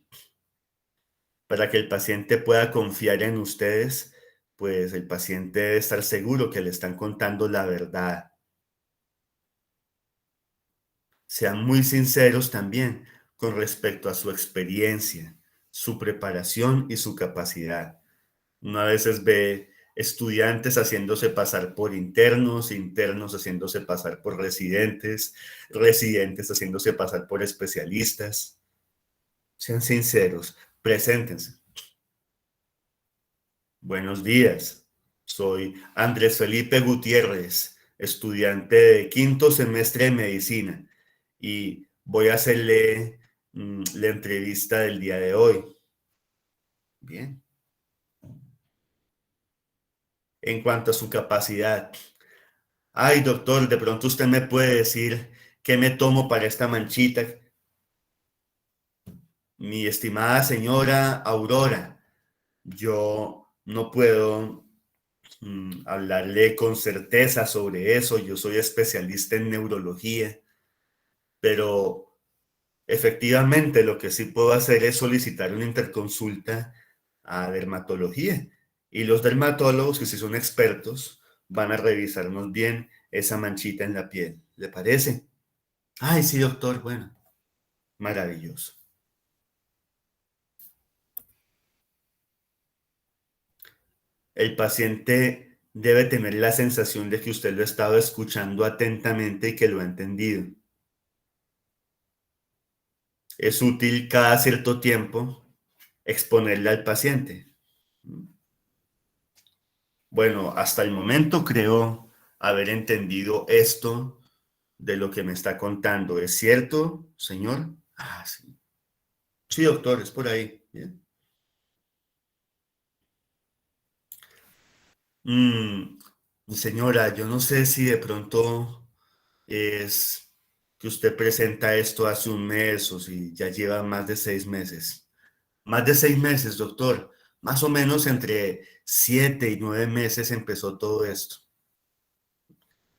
Para que el paciente pueda confiar en ustedes, pues el paciente debe estar seguro que le están contando la verdad. Sean muy sinceros también con respecto a su experiencia, su preparación y su capacidad. Uno a veces ve estudiantes haciéndose pasar por internos, internos haciéndose pasar por residentes, residentes haciéndose pasar por especialistas. Sean sinceros, preséntense. Buenos días, soy Andrés Felipe Gutiérrez, estudiante de quinto semestre de medicina y voy a hacerle la entrevista del día de hoy. Bien. En cuanto a su capacidad, ay, doctor, de pronto usted me puede decir qué me tomo para esta manchita. Mi estimada señora Aurora, yo no puedo hablarle con certeza sobre eso. Yo soy especialista en neurología, pero efectivamente lo que sí puedo hacer es solicitar una interconsulta a dermatología. Y los dermatólogos, que sí son expertos, van a revisarnos bien esa manchita en la piel. ¿Le parece? Ay, sí, doctor. Bueno, maravilloso. El paciente debe tener la sensación de que usted lo ha estado escuchando atentamente y que lo ha entendido. Es útil cada cierto tiempo exponerle al paciente. Bueno, hasta el momento creo haber entendido esto de lo que me está contando. ¿Es cierto, señor? Ah, sí. Sí, doctor, es por ahí. Bien. Mm, señora, yo no sé si de pronto es que usted presenta esto hace un mes o si ya lleva más de 6 meses. Más de 6 meses, doctor. Más o menos entre 7 y 9 meses empezó todo esto.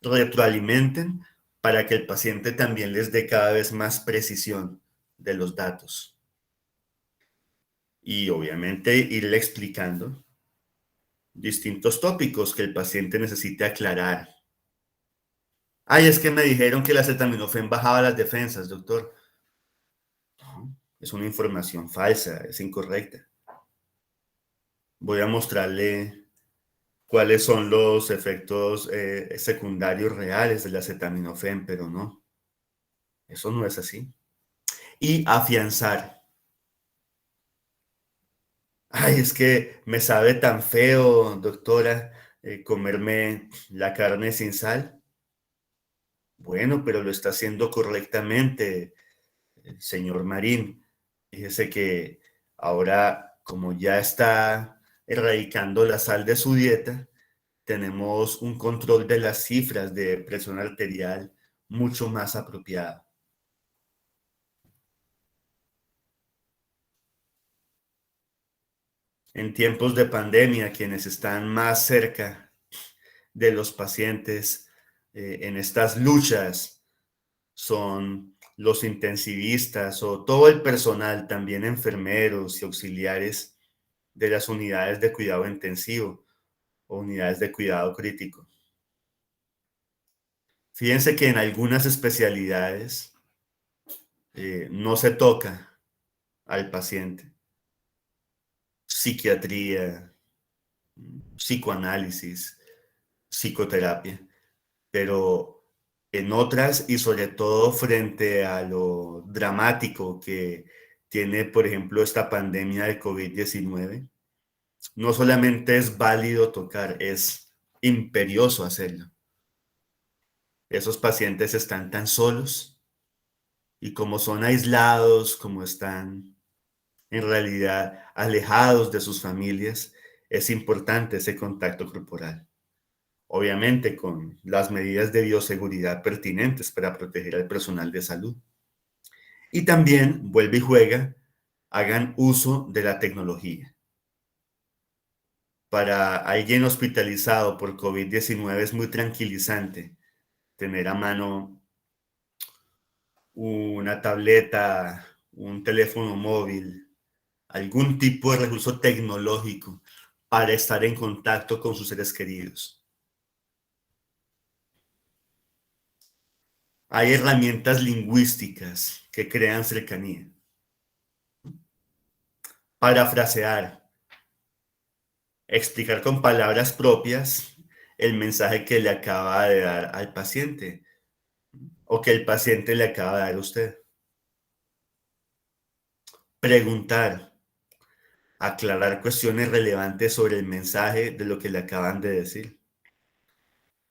Retroalimenten para que el paciente también les dé cada vez más precisión de los datos. Y obviamente irle explicando distintos tópicos que el paciente necesite aclarar. Ay, es que me dijeron que el acetaminofén bajaba las defensas, doctor. No, es una información falsa, es incorrecta. Voy a mostrarle cuáles son los efectos secundarios reales del acetaminofén, pero no, eso no es así. Y afianzar. Ay, es que me sabe tan feo, doctora, comerme la carne sin sal. Bueno, pero lo está haciendo correctamente, señor Marín. Fíjese que ahora, como ya está erradicando la sal de su dieta, tenemos un control de las cifras de presión arterial mucho más apropiado. En tiempos de pandemia, quienes están más cerca de los pacientes en estas luchas son los intensivistas o todo el personal, también enfermeros y auxiliares de las unidades de cuidado intensivo o unidades de cuidado crítico. Fíjense que en algunas especialidades no se toca al paciente. Psiquiatría, psicoanálisis, psicoterapia, pero en otras y sobre todo frente a lo dramático que tiene, por ejemplo, esta pandemia de COVID-19, no solamente es válido tocar, es imperioso hacerlo. Esos pacientes están tan solos y como son aislados, como están en realidad alejados de sus familias, es importante ese contacto corporal. Obviamente con las medidas de bioseguridad pertinentes para proteger al personal de salud. Y también, vuelve y juega, hagan uso de la tecnología. Para alguien hospitalizado por COVID-19 es muy tranquilizante tener a mano una tableta, un teléfono móvil, algún tipo de recurso tecnológico para estar en contacto con sus seres queridos. Hay herramientas lingüísticas que crean cercanía. Parafrasear, explicar con palabras propias el mensaje que le acaba de dar al paciente o que el paciente le acaba de dar a usted. Preguntar, aclarar cuestiones relevantes sobre el mensaje de lo que le acaban de decir.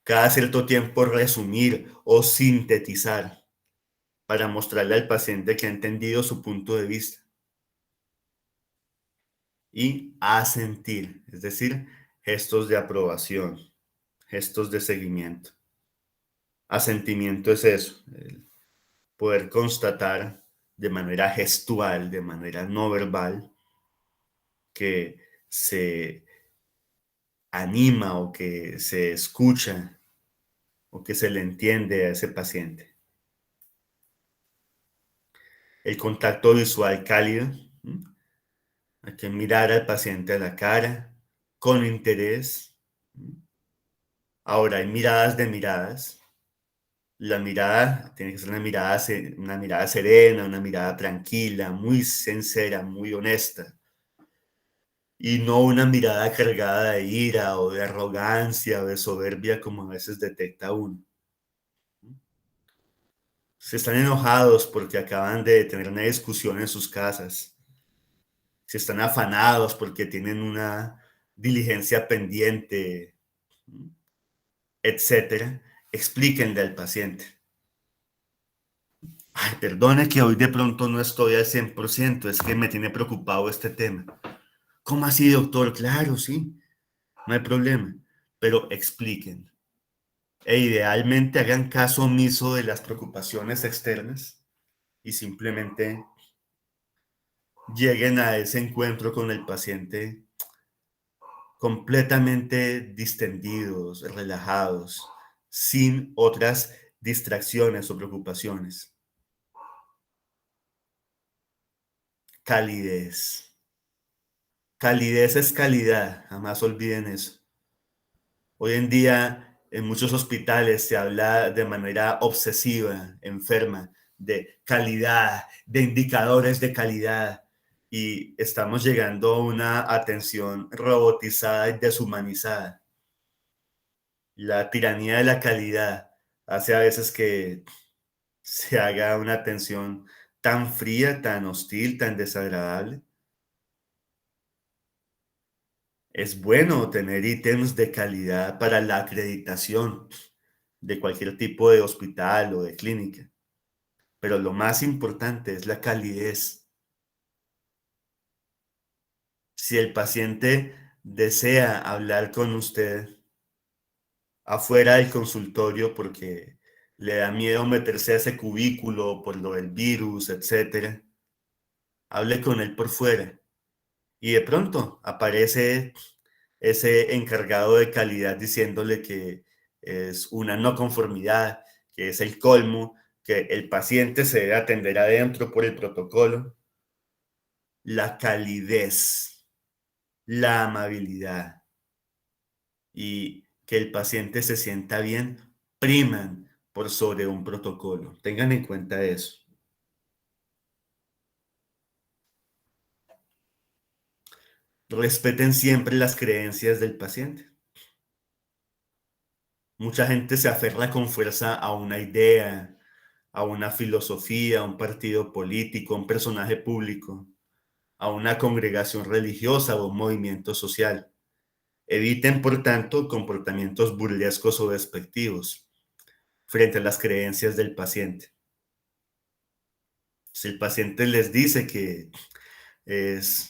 Cada cierto tiempo resumir o sintetizar para mostrarle al paciente que ha entendido su punto de vista. Y asentir, es decir, gestos de aprobación, gestos de seguimiento. Asentimiento es eso, el poder constatar de manera gestual, de manera no verbal, que se anima o que se escucha o que se le entiende a ese paciente. El contacto visual cálido, hay que mirar al paciente a la cara con interés. Ahora, hay miradas de miradas. La mirada tiene que ser una mirada serena, una mirada tranquila, muy sincera, muy honesta. Y no una mirada cargada de ira o de arrogancia o de soberbia como a veces detecta uno. Si están enojados porque acaban de tener una discusión en sus casas, si están afanados porque tienen una diligencia pendiente, etcétera, explíquenle al paciente. Ay, perdone que hoy de pronto no estoy al 100%, es que me tiene preocupado este tema. ¿Cómo así, doctor? Claro, sí, no hay problema, pero expliquen. E idealmente hagan caso omiso de las preocupaciones externas y simplemente lleguen a ese encuentro con el paciente completamente distendidos, relajados, sin otras distracciones o preocupaciones. Calidez. Calidez es calidad, jamás olviden eso. Hoy en día en muchos hospitales se habla de manera obsesiva, enferma, de calidad, de indicadores de calidad y estamos llegando a una atención robotizada y deshumanizada. La tiranía de la calidad hace a veces que se haga una atención tan fría, tan hostil, tan desagradable. Es bueno tener ítems de calidad para la acreditación de cualquier tipo de hospital o de clínica, pero lo más importante es la calidez. Si el paciente desea hablar con usted afuera del consultorio porque le da miedo meterse a ese cubículo por lo del virus, etcétera, hable con él por fuera y de pronto aparece ese encargado de calidad diciéndole que es una no conformidad, que es el colmo, que el paciente se debe atender adentro por el protocolo. La calidez, la amabilidad y que el paciente se sienta bien priman por sobre un protocolo. Tengan en cuenta eso. Respeten siempre las creencias del paciente. Mucha gente se aferra con fuerza a una idea, a una filosofía, a un partido político, a un personaje público, a una congregación religiosa o un movimiento social. Eviten, por tanto, comportamientos burlescos o despectivos frente a las creencias del paciente. Si el paciente les dice que es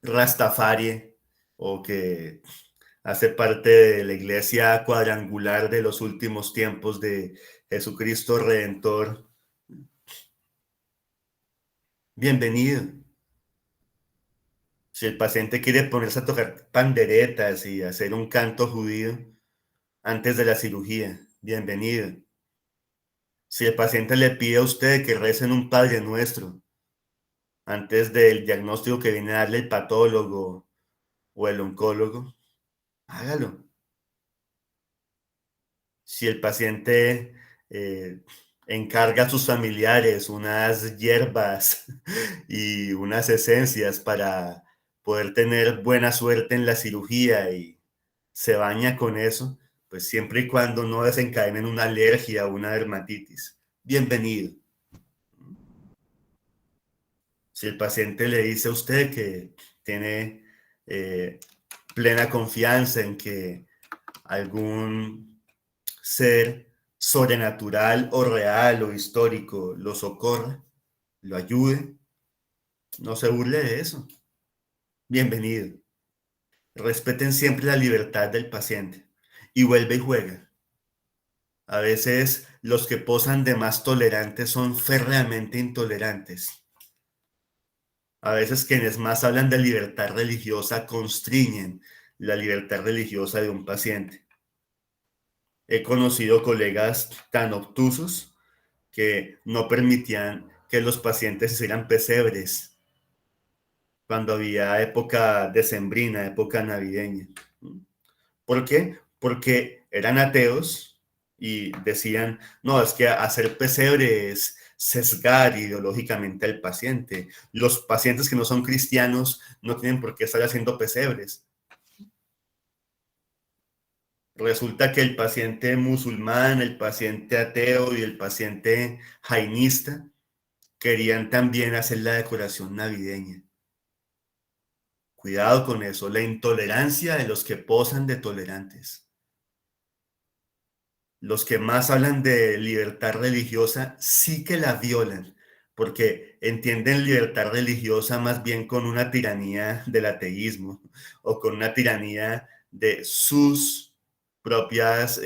Rastafari o que hace parte de la iglesia cuadrangular de los últimos tiempos de Jesucristo Redentor, bienvenido. Si el paciente quiere ponerse a tocar panderetas y hacer un canto judío antes de la cirugía, bienvenido. Si el paciente le pide a usted que recen un Padre Nuestro antes del diagnóstico que viene a darle el patólogo o el oncólogo, hágalo. Si el paciente eh, encarga a sus familiares unas hierbas y unas esencias para poder tener buena suerte en la cirugía y se baña con eso, pues siempre y cuando no desencadenen una alergia o una dermatitis, bienvenido. Si el paciente le dice a usted que tiene eh, plena confianza en que algún ser sobrenatural o real o histórico lo socorra, lo ayude, no se burle de eso. Bienvenido. Respeten siempre la libertad del paciente y vuelve y juega. A veces los que posan de más tolerantes son férreamente intolerantes. A veces quienes más hablan de libertad religiosa constriñen la libertad religiosa de un paciente. He conocido colegas tan obtusos que no permitían que los pacientes hicieran pesebres cuando había época decembrina, época navideña. ¿Por qué? Porque eran ateos y decían, no, es que hacer pesebre es sesgar ideológicamente al paciente. Los pacientes que no son cristianos no tienen por qué estar haciendo pesebres. Resulta que el paciente musulmán, el paciente ateo y el paciente jainista querían también hacer la decoración navideña. Cuidado con eso, la intolerancia de los que posan de tolerantes. Los que más hablan de libertad religiosa sí que la violan, porque entienden libertad religiosa más bien con una tiranía del ateísmo o con una tiranía de sus propias,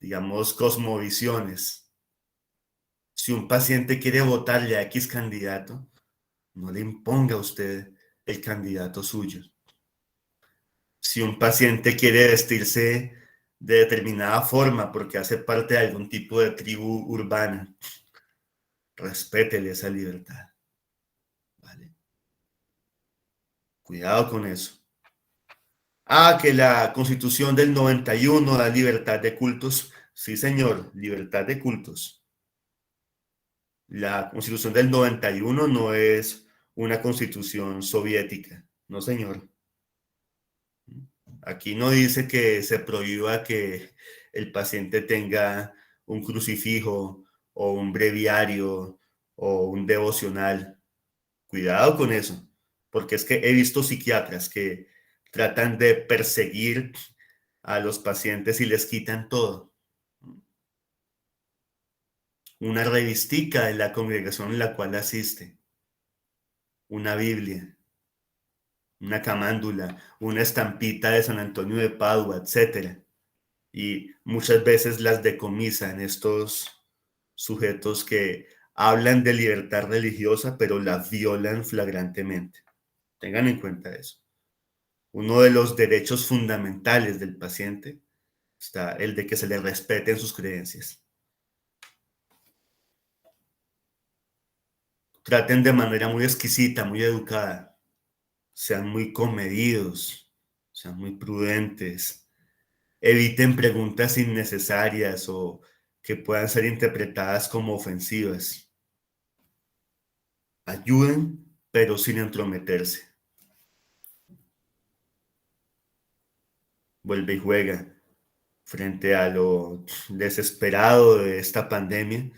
digamos, cosmovisiones. Si un paciente quiere votarle a X candidato, no le imponga a usted el candidato suyo. Si un paciente quiere vestirse de determinada forma porque hace parte de algún tipo de tribu urbana, respétele esa libertad, ¿vale? Cuidado con eso. Ah, que la Constitución del 91 da libertad de cultos. Sí, señor, libertad de cultos. La Constitución del 91 no es una constitución soviética, no, señor. Aquí no dice que se prohíba que el paciente tenga un crucifijo o un breviario o un devocional. Cuidado con eso, porque es que he visto psiquiatras que tratan de perseguir a los pacientes y les quitan todo. Una revistica de la congregación en la cual asiste, una Biblia, una camándula, una estampita de San Antonio de Padua, etcétera. Y muchas veces las decomisan estos sujetos que hablan de libertad religiosa, pero la violan flagrantemente. Tengan en cuenta eso. Uno de los derechos fundamentales del paciente está el de que se le respeten sus creencias. Traten de manera muy exquisita, muy educada. Sean muy comedidos, sean muy prudentes. Eviten preguntas innecesarias o que puedan ser interpretadas como ofensivas. Ayuden, pero sin entrometerse. Vuelve y juega. Frente a lo desesperado de esta pandemia,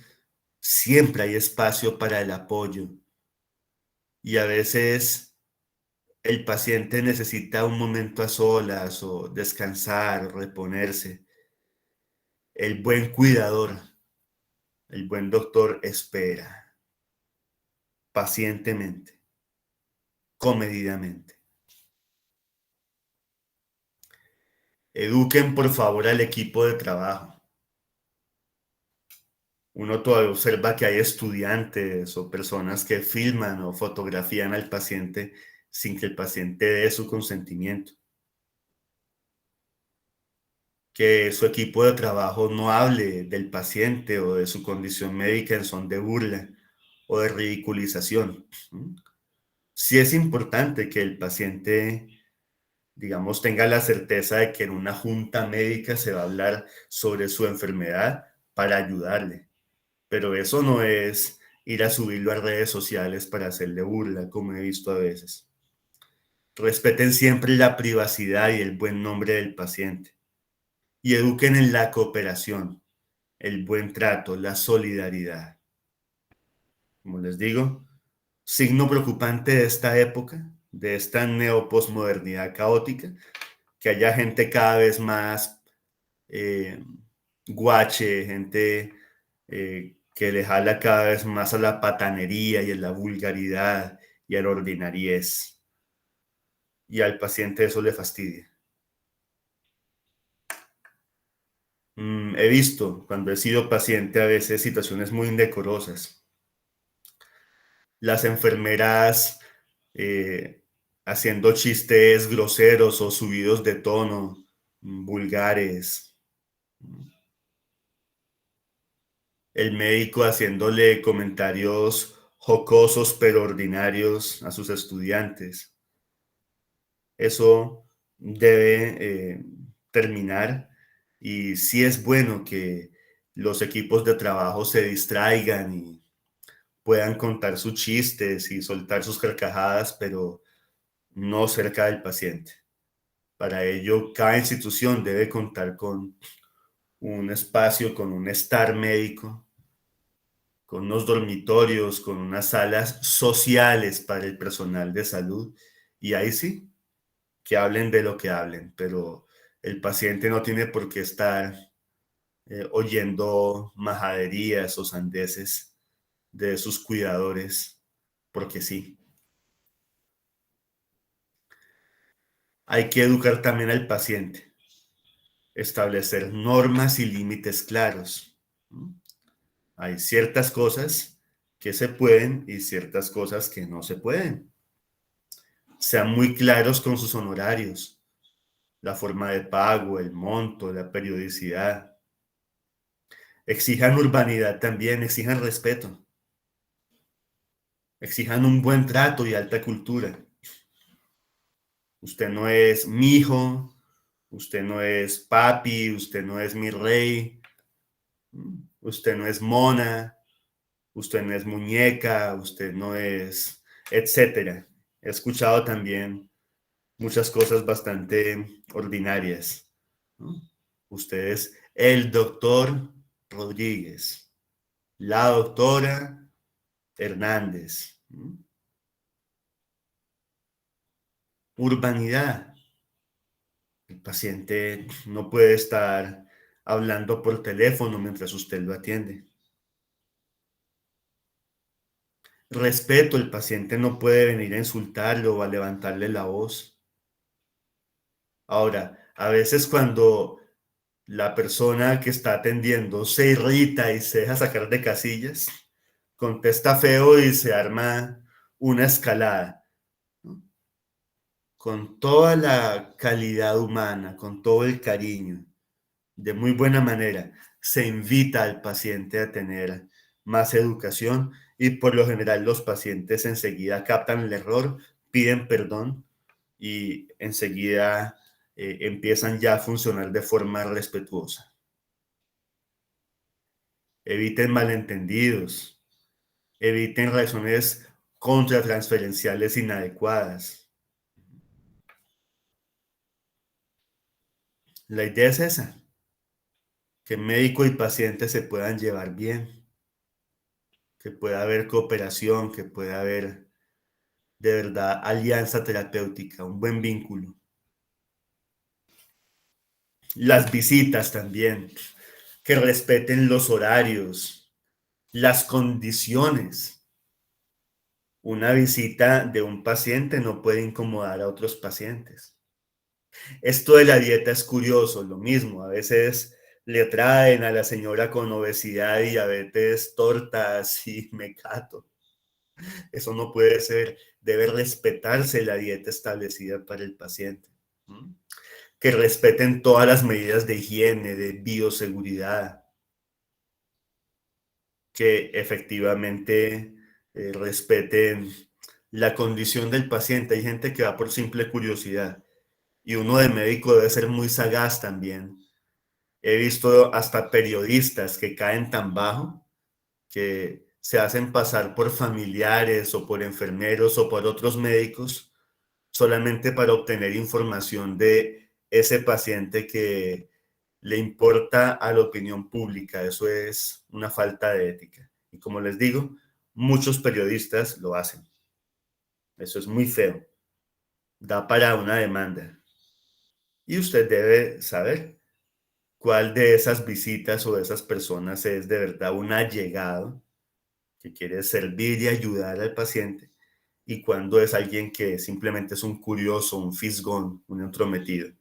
siempre hay espacio para el apoyo y a veces el paciente necesita un momento a solas o descansar, reponerse. El buen cuidador, el buen doctor espera pacientemente, comedidamente. Eduquen por favor al equipo de trabajo. Uno todavía observa que hay estudiantes o personas que filman o fotografían al paciente sin que el paciente dé su consentimiento. Que su equipo de trabajo no hable del paciente o de su condición médica en son de burla o de ridiculización. Sí es importante que el paciente, digamos, tenga la certeza de que en una junta médica se va a hablar sobre su enfermedad para ayudarle, pero eso no es ir a subirlo a redes sociales para hacerle burla, como he visto a veces. Respeten siempre la privacidad y el buen nombre del paciente y eduquen en la cooperación, el buen trato, la solidaridad. Como les digo, signo preocupante de esta época, de esta neoposmodernidad caótica, que haya gente cada vez más eh, guache, gente que le jala cada vez más a la patanería y a la vulgaridad y a la ordinariez. Y al paciente eso le fastidia. He visto, cuando he sido paciente, a veces situaciones muy indecorosas. Las enfermeras eh, haciendo chistes groseros o subidos de tono, vulgares. El médico haciéndole comentarios jocosos pero ordinarios a sus estudiantes. Eso debe terminar y sí es bueno que los equipos de trabajo se distraigan y puedan contar sus chistes y soltar sus carcajadas, pero no cerca del paciente. Para ello, cada institución debe contar con un espacio, con un estar médico, con unos dormitorios, con unas salas sociales para el personal de salud. Y ahí sí, que hablen de lo que hablen, pero el paciente no tiene por qué estar oyendo majaderías o sandeces de sus cuidadores, porque sí. Hay que educar también al paciente, establecer normas y límites claros. Hay ciertas cosas que se pueden y ciertas cosas que no se pueden. Sean muy claros con sus honorarios, la forma de pago, el monto, la periodicidad. Exijan urbanidad también, exijan respeto, exijan un buen trato y alta cultura. Usted no es mi hijo, usted no es papi, usted no es mi rey, usted no es mona, usted no es muñeca, usted no es, etcétera. He escuchado también muchas cosas bastante ordinarias, ¿no? Usted es el doctor Rodríguez, la doctora Hernández. ¿No? Urbanidad. El paciente no puede estar hablando por teléfono mientras usted lo atiende. Respeto, el paciente no puede venir a insultarlo o a levantarle la voz. Ahora, a veces cuando la persona que está atendiendo se irrita y se deja sacar de casillas, contesta feo y se arma una escalada, ¿no? Con toda la calidad humana, con todo el cariño, de muy buena manera, se invita al paciente a tener más educación y por lo general los pacientes enseguida captan el error, piden perdón y enseguida empiezan ya a funcionar de forma respetuosa. Eviten malentendidos, eviten razones contratransferenciales inadecuadas. La idea es esa, que médico y paciente se puedan llevar bien, que pueda haber cooperación, que pueda haber de verdad alianza terapéutica, un buen vínculo. Las visitas también, que respeten los horarios, las condiciones. Una visita de un paciente no puede incomodar a otros pacientes. Esto de la dieta es curioso, lo mismo, a veces le traen a la señora con obesidad y diabetes tortas y mecato. Eso no puede ser. Debe respetarse la dieta establecida para el paciente. ¿Mm? Que respeten todas las medidas de higiene, de bioseguridad, que efectivamente respeten la condición del paciente. Hay gente que va por simple curiosidad y uno de médico debe ser muy sagaz también. He visto hasta periodistas que caen tan bajo que se hacen pasar por familiares o por enfermeros o por otros médicos solamente para obtener información de ese paciente que le importa a la opinión pública. Eso es una falta de ética. Y como les digo, muchos periodistas lo hacen. Eso es muy feo. Da para una demanda. Y usted debe saber cuál de esas visitas o de esas personas es de verdad un allegado que quiere servir y ayudar al paciente y cuándo es alguien que simplemente es un curioso, un fisgón, un entrometido.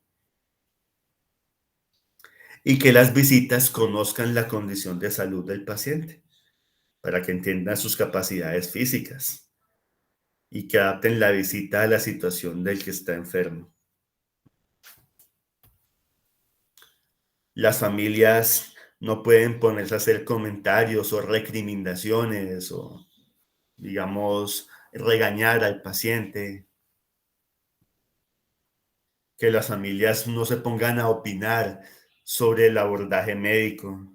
Y que las visitas conozcan la condición de salud del paciente para que entiendan sus capacidades físicas y que adapten la visita a la situación del que está enfermo. Las familias no pueden ponerse a hacer comentarios o recriminaciones o, digamos, regañar al paciente, que las familias no se pongan a opinar sobre el abordaje médico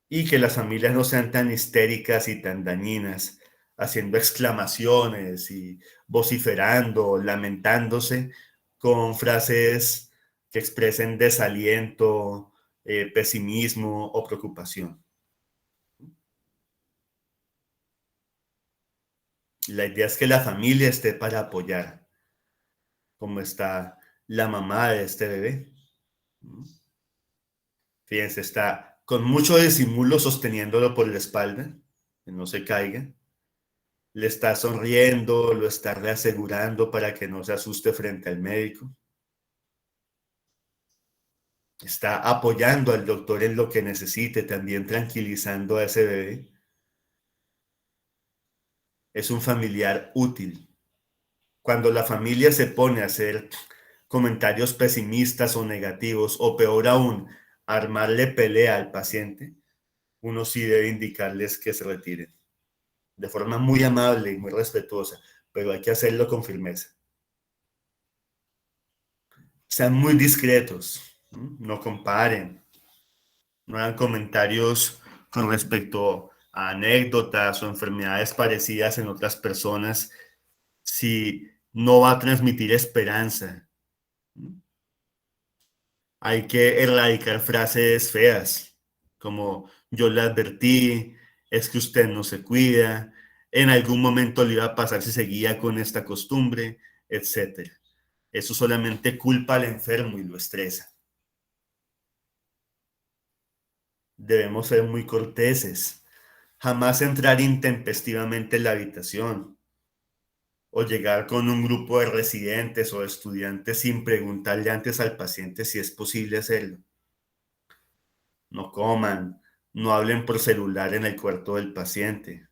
y que las familias no sean tan histéricas y tan dañinas, haciendo exclamaciones y vociferando, lamentándose con frases que expresen desaliento, pesimismo o preocupación. La idea es que la familia esté para apoyar, como está la mamá de este bebé. Fíjense, está con mucho disimulo sosteniéndolo por la espalda, que no se caiga. Le está sonriendo, lo está reasegurando para que no se asuste frente al médico. Está apoyando al doctor en lo que necesite, también tranquilizando a ese bebé. Es un familiar útil. Cuando la familia se pone a hacer comentarios pesimistas o negativos, o peor aún, armarle pelea al paciente, uno sí debe indicarles que se retiren de forma muy amable y muy respetuosa, pero hay que hacerlo con firmeza. Sean muy discretos, no comparen, no hagan comentarios con respecto a anécdotas o enfermedades parecidas en otras personas si no va a transmitir esperanza. Hay que erradicar frases feas, como yo le advertí, es que usted no se cuida, en algún momento le iba a pasar si seguía con esta costumbre, etcétera. Eso solamente culpa al enfermo y lo estresa. Debemos ser muy corteses, jamás entrar intempestivamente en la habitación o llegar con un grupo de residentes o estudiantes sin preguntarle antes al paciente si es posible hacerlo. No coman, no hablen por celular en el cuarto del paciente.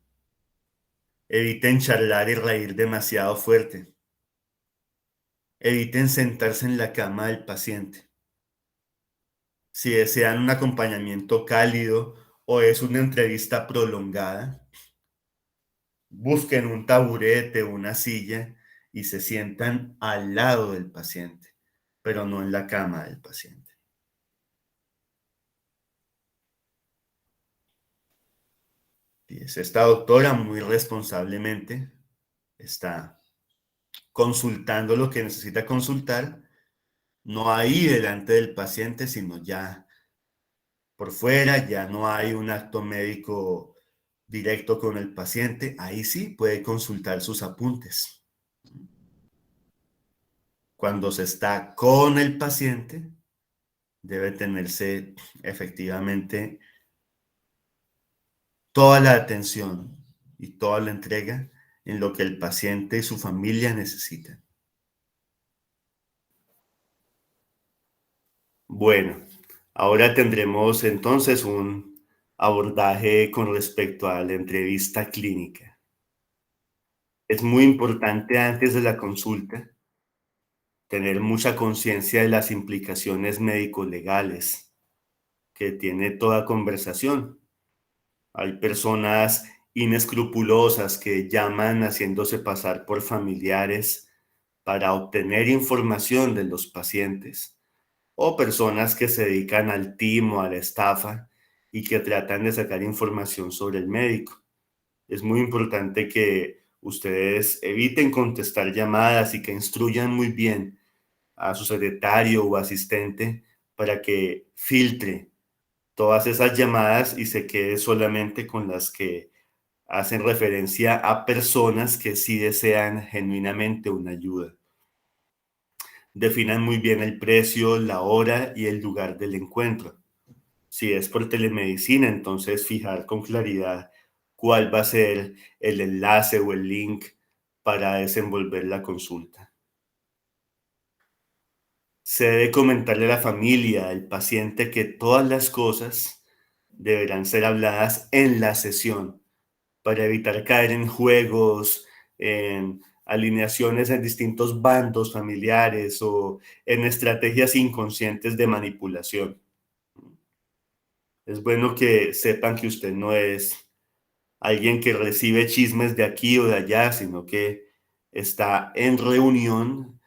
Eviten charlar y reír demasiado fuerte. Eviten sentarse en la cama del paciente. Si desean un acompañamiento cálido o es una entrevista prolongada, busquen un taburete o una silla y se sientan al lado del paciente, pero no en la cama del paciente. Y es esta doctora muy responsablemente está consultando lo que necesita consultar, no ahí delante del paciente, sino ya por fuera, ya no hay un acto médico directo con el paciente, ahí sí puede consultar sus apuntes. Cuando se está con el paciente, debe tenerse efectivamente toda la atención y toda la entrega en lo que el paciente y su familia necesitan. Bueno, ahora tendremos entonces un abordaje con respecto a la entrevista clínica. Es muy importante antes de la consulta tener mucha conciencia de las implicaciones médico-legales que tiene toda conversación. Hay personas inescrupulosas que llaman haciéndose pasar por familiares para obtener información de los pacientes, o personas que se dedican al timo, a la estafa y que tratan de sacar información sobre el médico. Es muy importante que ustedes eviten contestar llamadas y que instruyan muy bien a su secretario o asistente para que filtre todas esas llamadas y se quede solamente con las que hacen referencia a personas que sí desean genuinamente una ayuda. Definan muy bien el precio, la hora y el lugar del encuentro. Si es por telemedicina, entonces fijar con claridad cuál va a ser el enlace o el link para desenvolver la consulta. Se debe comentarle a la familia, al paciente, que todas las cosas deberán ser habladas en la sesión para evitar caer en juegos, en alineaciones en distintos bandos familiares o en estrategias inconscientes de manipulación. Es bueno que sepan que usted no es alguien que recibe chismes de aquí o de allá, sino que está en reunión,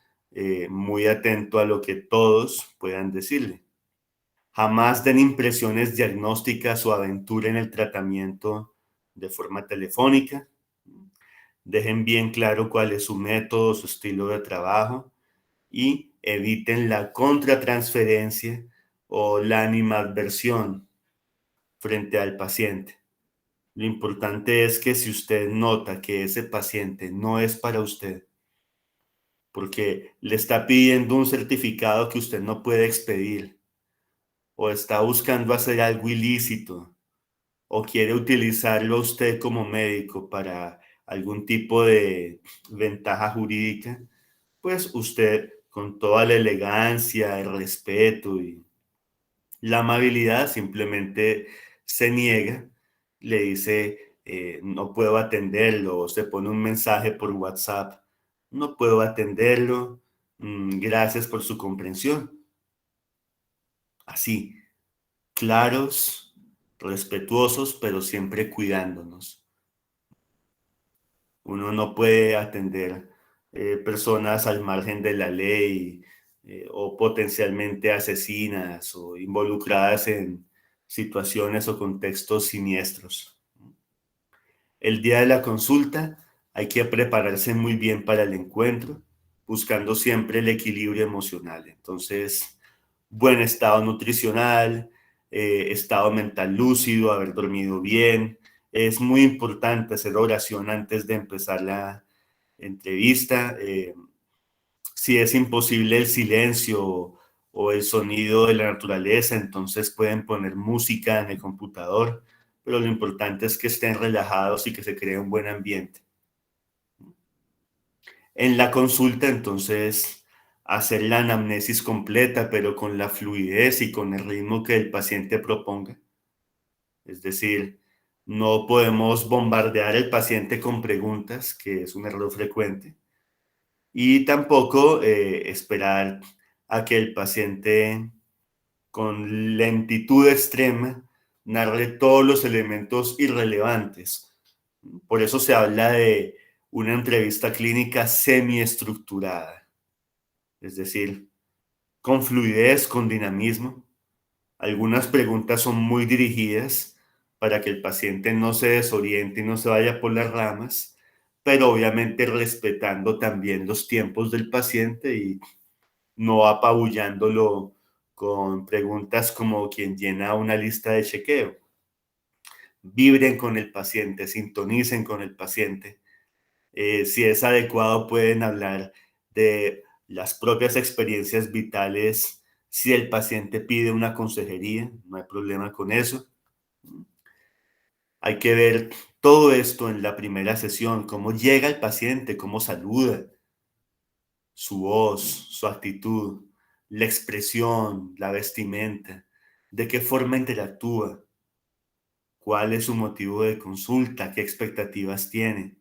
muy atento a lo que todos puedan decirle. Jamás den impresiones diagnósticas o aventuren el tratamiento de forma telefónica. Dejen bien claro cuál es su método, su estilo de trabajo y eviten la contratransferencia o la animadversión frente al paciente. Lo importante es que si usted nota que ese paciente no es para usted, porque le está pidiendo un certificado que usted no puede expedir, o está buscando hacer algo ilícito, o quiere utilizarlo a usted como médico para algún tipo de ventaja jurídica, pues usted, con toda la elegancia, el respeto y la amabilidad, simplemente se niega, le dice, no puedo atenderlo, o se pone un mensaje por WhatsApp, no puedo atenderlo, gracias por su comprensión. Así, claros, respetuosos, pero siempre cuidándonos. Uno no puede atender personas al margen de la ley, o potencialmente asesinas o involucradas en situaciones o contextos siniestros. El día de la consulta hay que prepararse muy bien para el encuentro, buscando siempre el equilibrio emocional. Entonces, buen estado nutricional, estado mental lúcido, haber dormido bien. Es muy importante hacer oración antes de empezar la entrevista. Si es imposible el silencio o el sonido de la naturaleza, entonces pueden poner música en el computador, pero lo importante es que estén relajados y que se cree un buen ambiente. En la consulta, entonces, hacer la anamnesis completa, pero con la fluidez y con el ritmo que el paciente proponga. Es decir, no podemos bombardear al paciente con preguntas, que es un error frecuente, y tampoco esperar a que el paciente con lentitud extrema narre todos los elementos irrelevantes. Por eso se habla de una entrevista clínica semiestructurada, es decir, con fluidez, con dinamismo. Algunas preguntas son muy dirigidas para que el paciente no se desoriente y no se vaya por las ramas, pero obviamente respetando también los tiempos del paciente y no apabullándolo con preguntas como quien llena una lista de chequeo. Vibren con el paciente, sintonicen con el paciente. Si es adecuado, pueden hablar de las propias experiencias vitales. Si el paciente pide una consejería, no hay problema con eso. Hay que ver todo esto en la primera sesión, cómo llega el paciente, cómo saluda, su voz, su actitud, la expresión, la vestimenta, de qué forma interactúa, cuál es su motivo de consulta, qué expectativas tiene.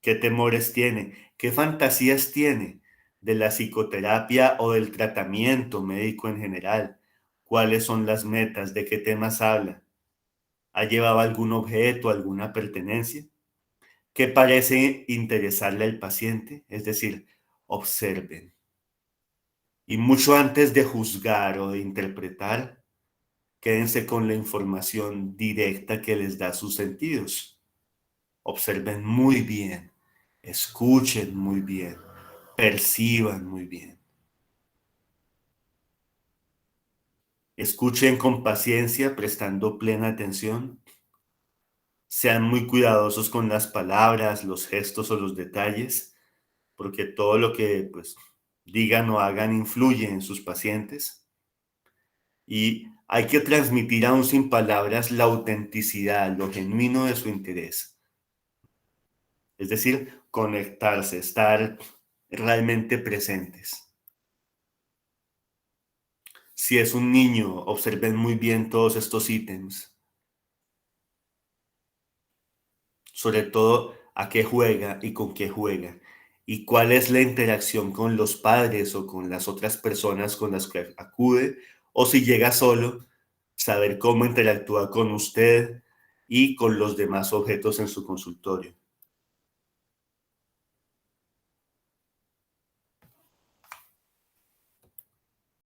¿Qué temores tiene? ¿Qué fantasías tiene de la psicoterapia o del tratamiento médico en general? ¿Cuáles son las metas? ¿De qué temas habla? ¿Ha llevado algún objeto, alguna pertenencia? ¿Qué parece interesarle al paciente? Es decir, observen. Y mucho antes de juzgar o de interpretar, quédense con la información directa que les da sus sentidos. Observen muy bien, escuchen muy bien, perciban muy bien. Escuchen con paciencia, prestando plena atención. Sean muy cuidadosos con las palabras, los gestos o los detalles, porque todo lo que pues digan o hagan influye en sus pacientes. Y hay que transmitir aún sin palabras la autenticidad, lo genuino de su interés. Es decir, conectarse, estar realmente presentes. Si es un niño, observen muy bien todos estos ítems, sobre todo a qué juega y con qué juega, y cuál es la interacción con los padres o con las otras personas con las que acude, o si llega solo, saber cómo interactúa con usted y con los demás objetos en su consultorio.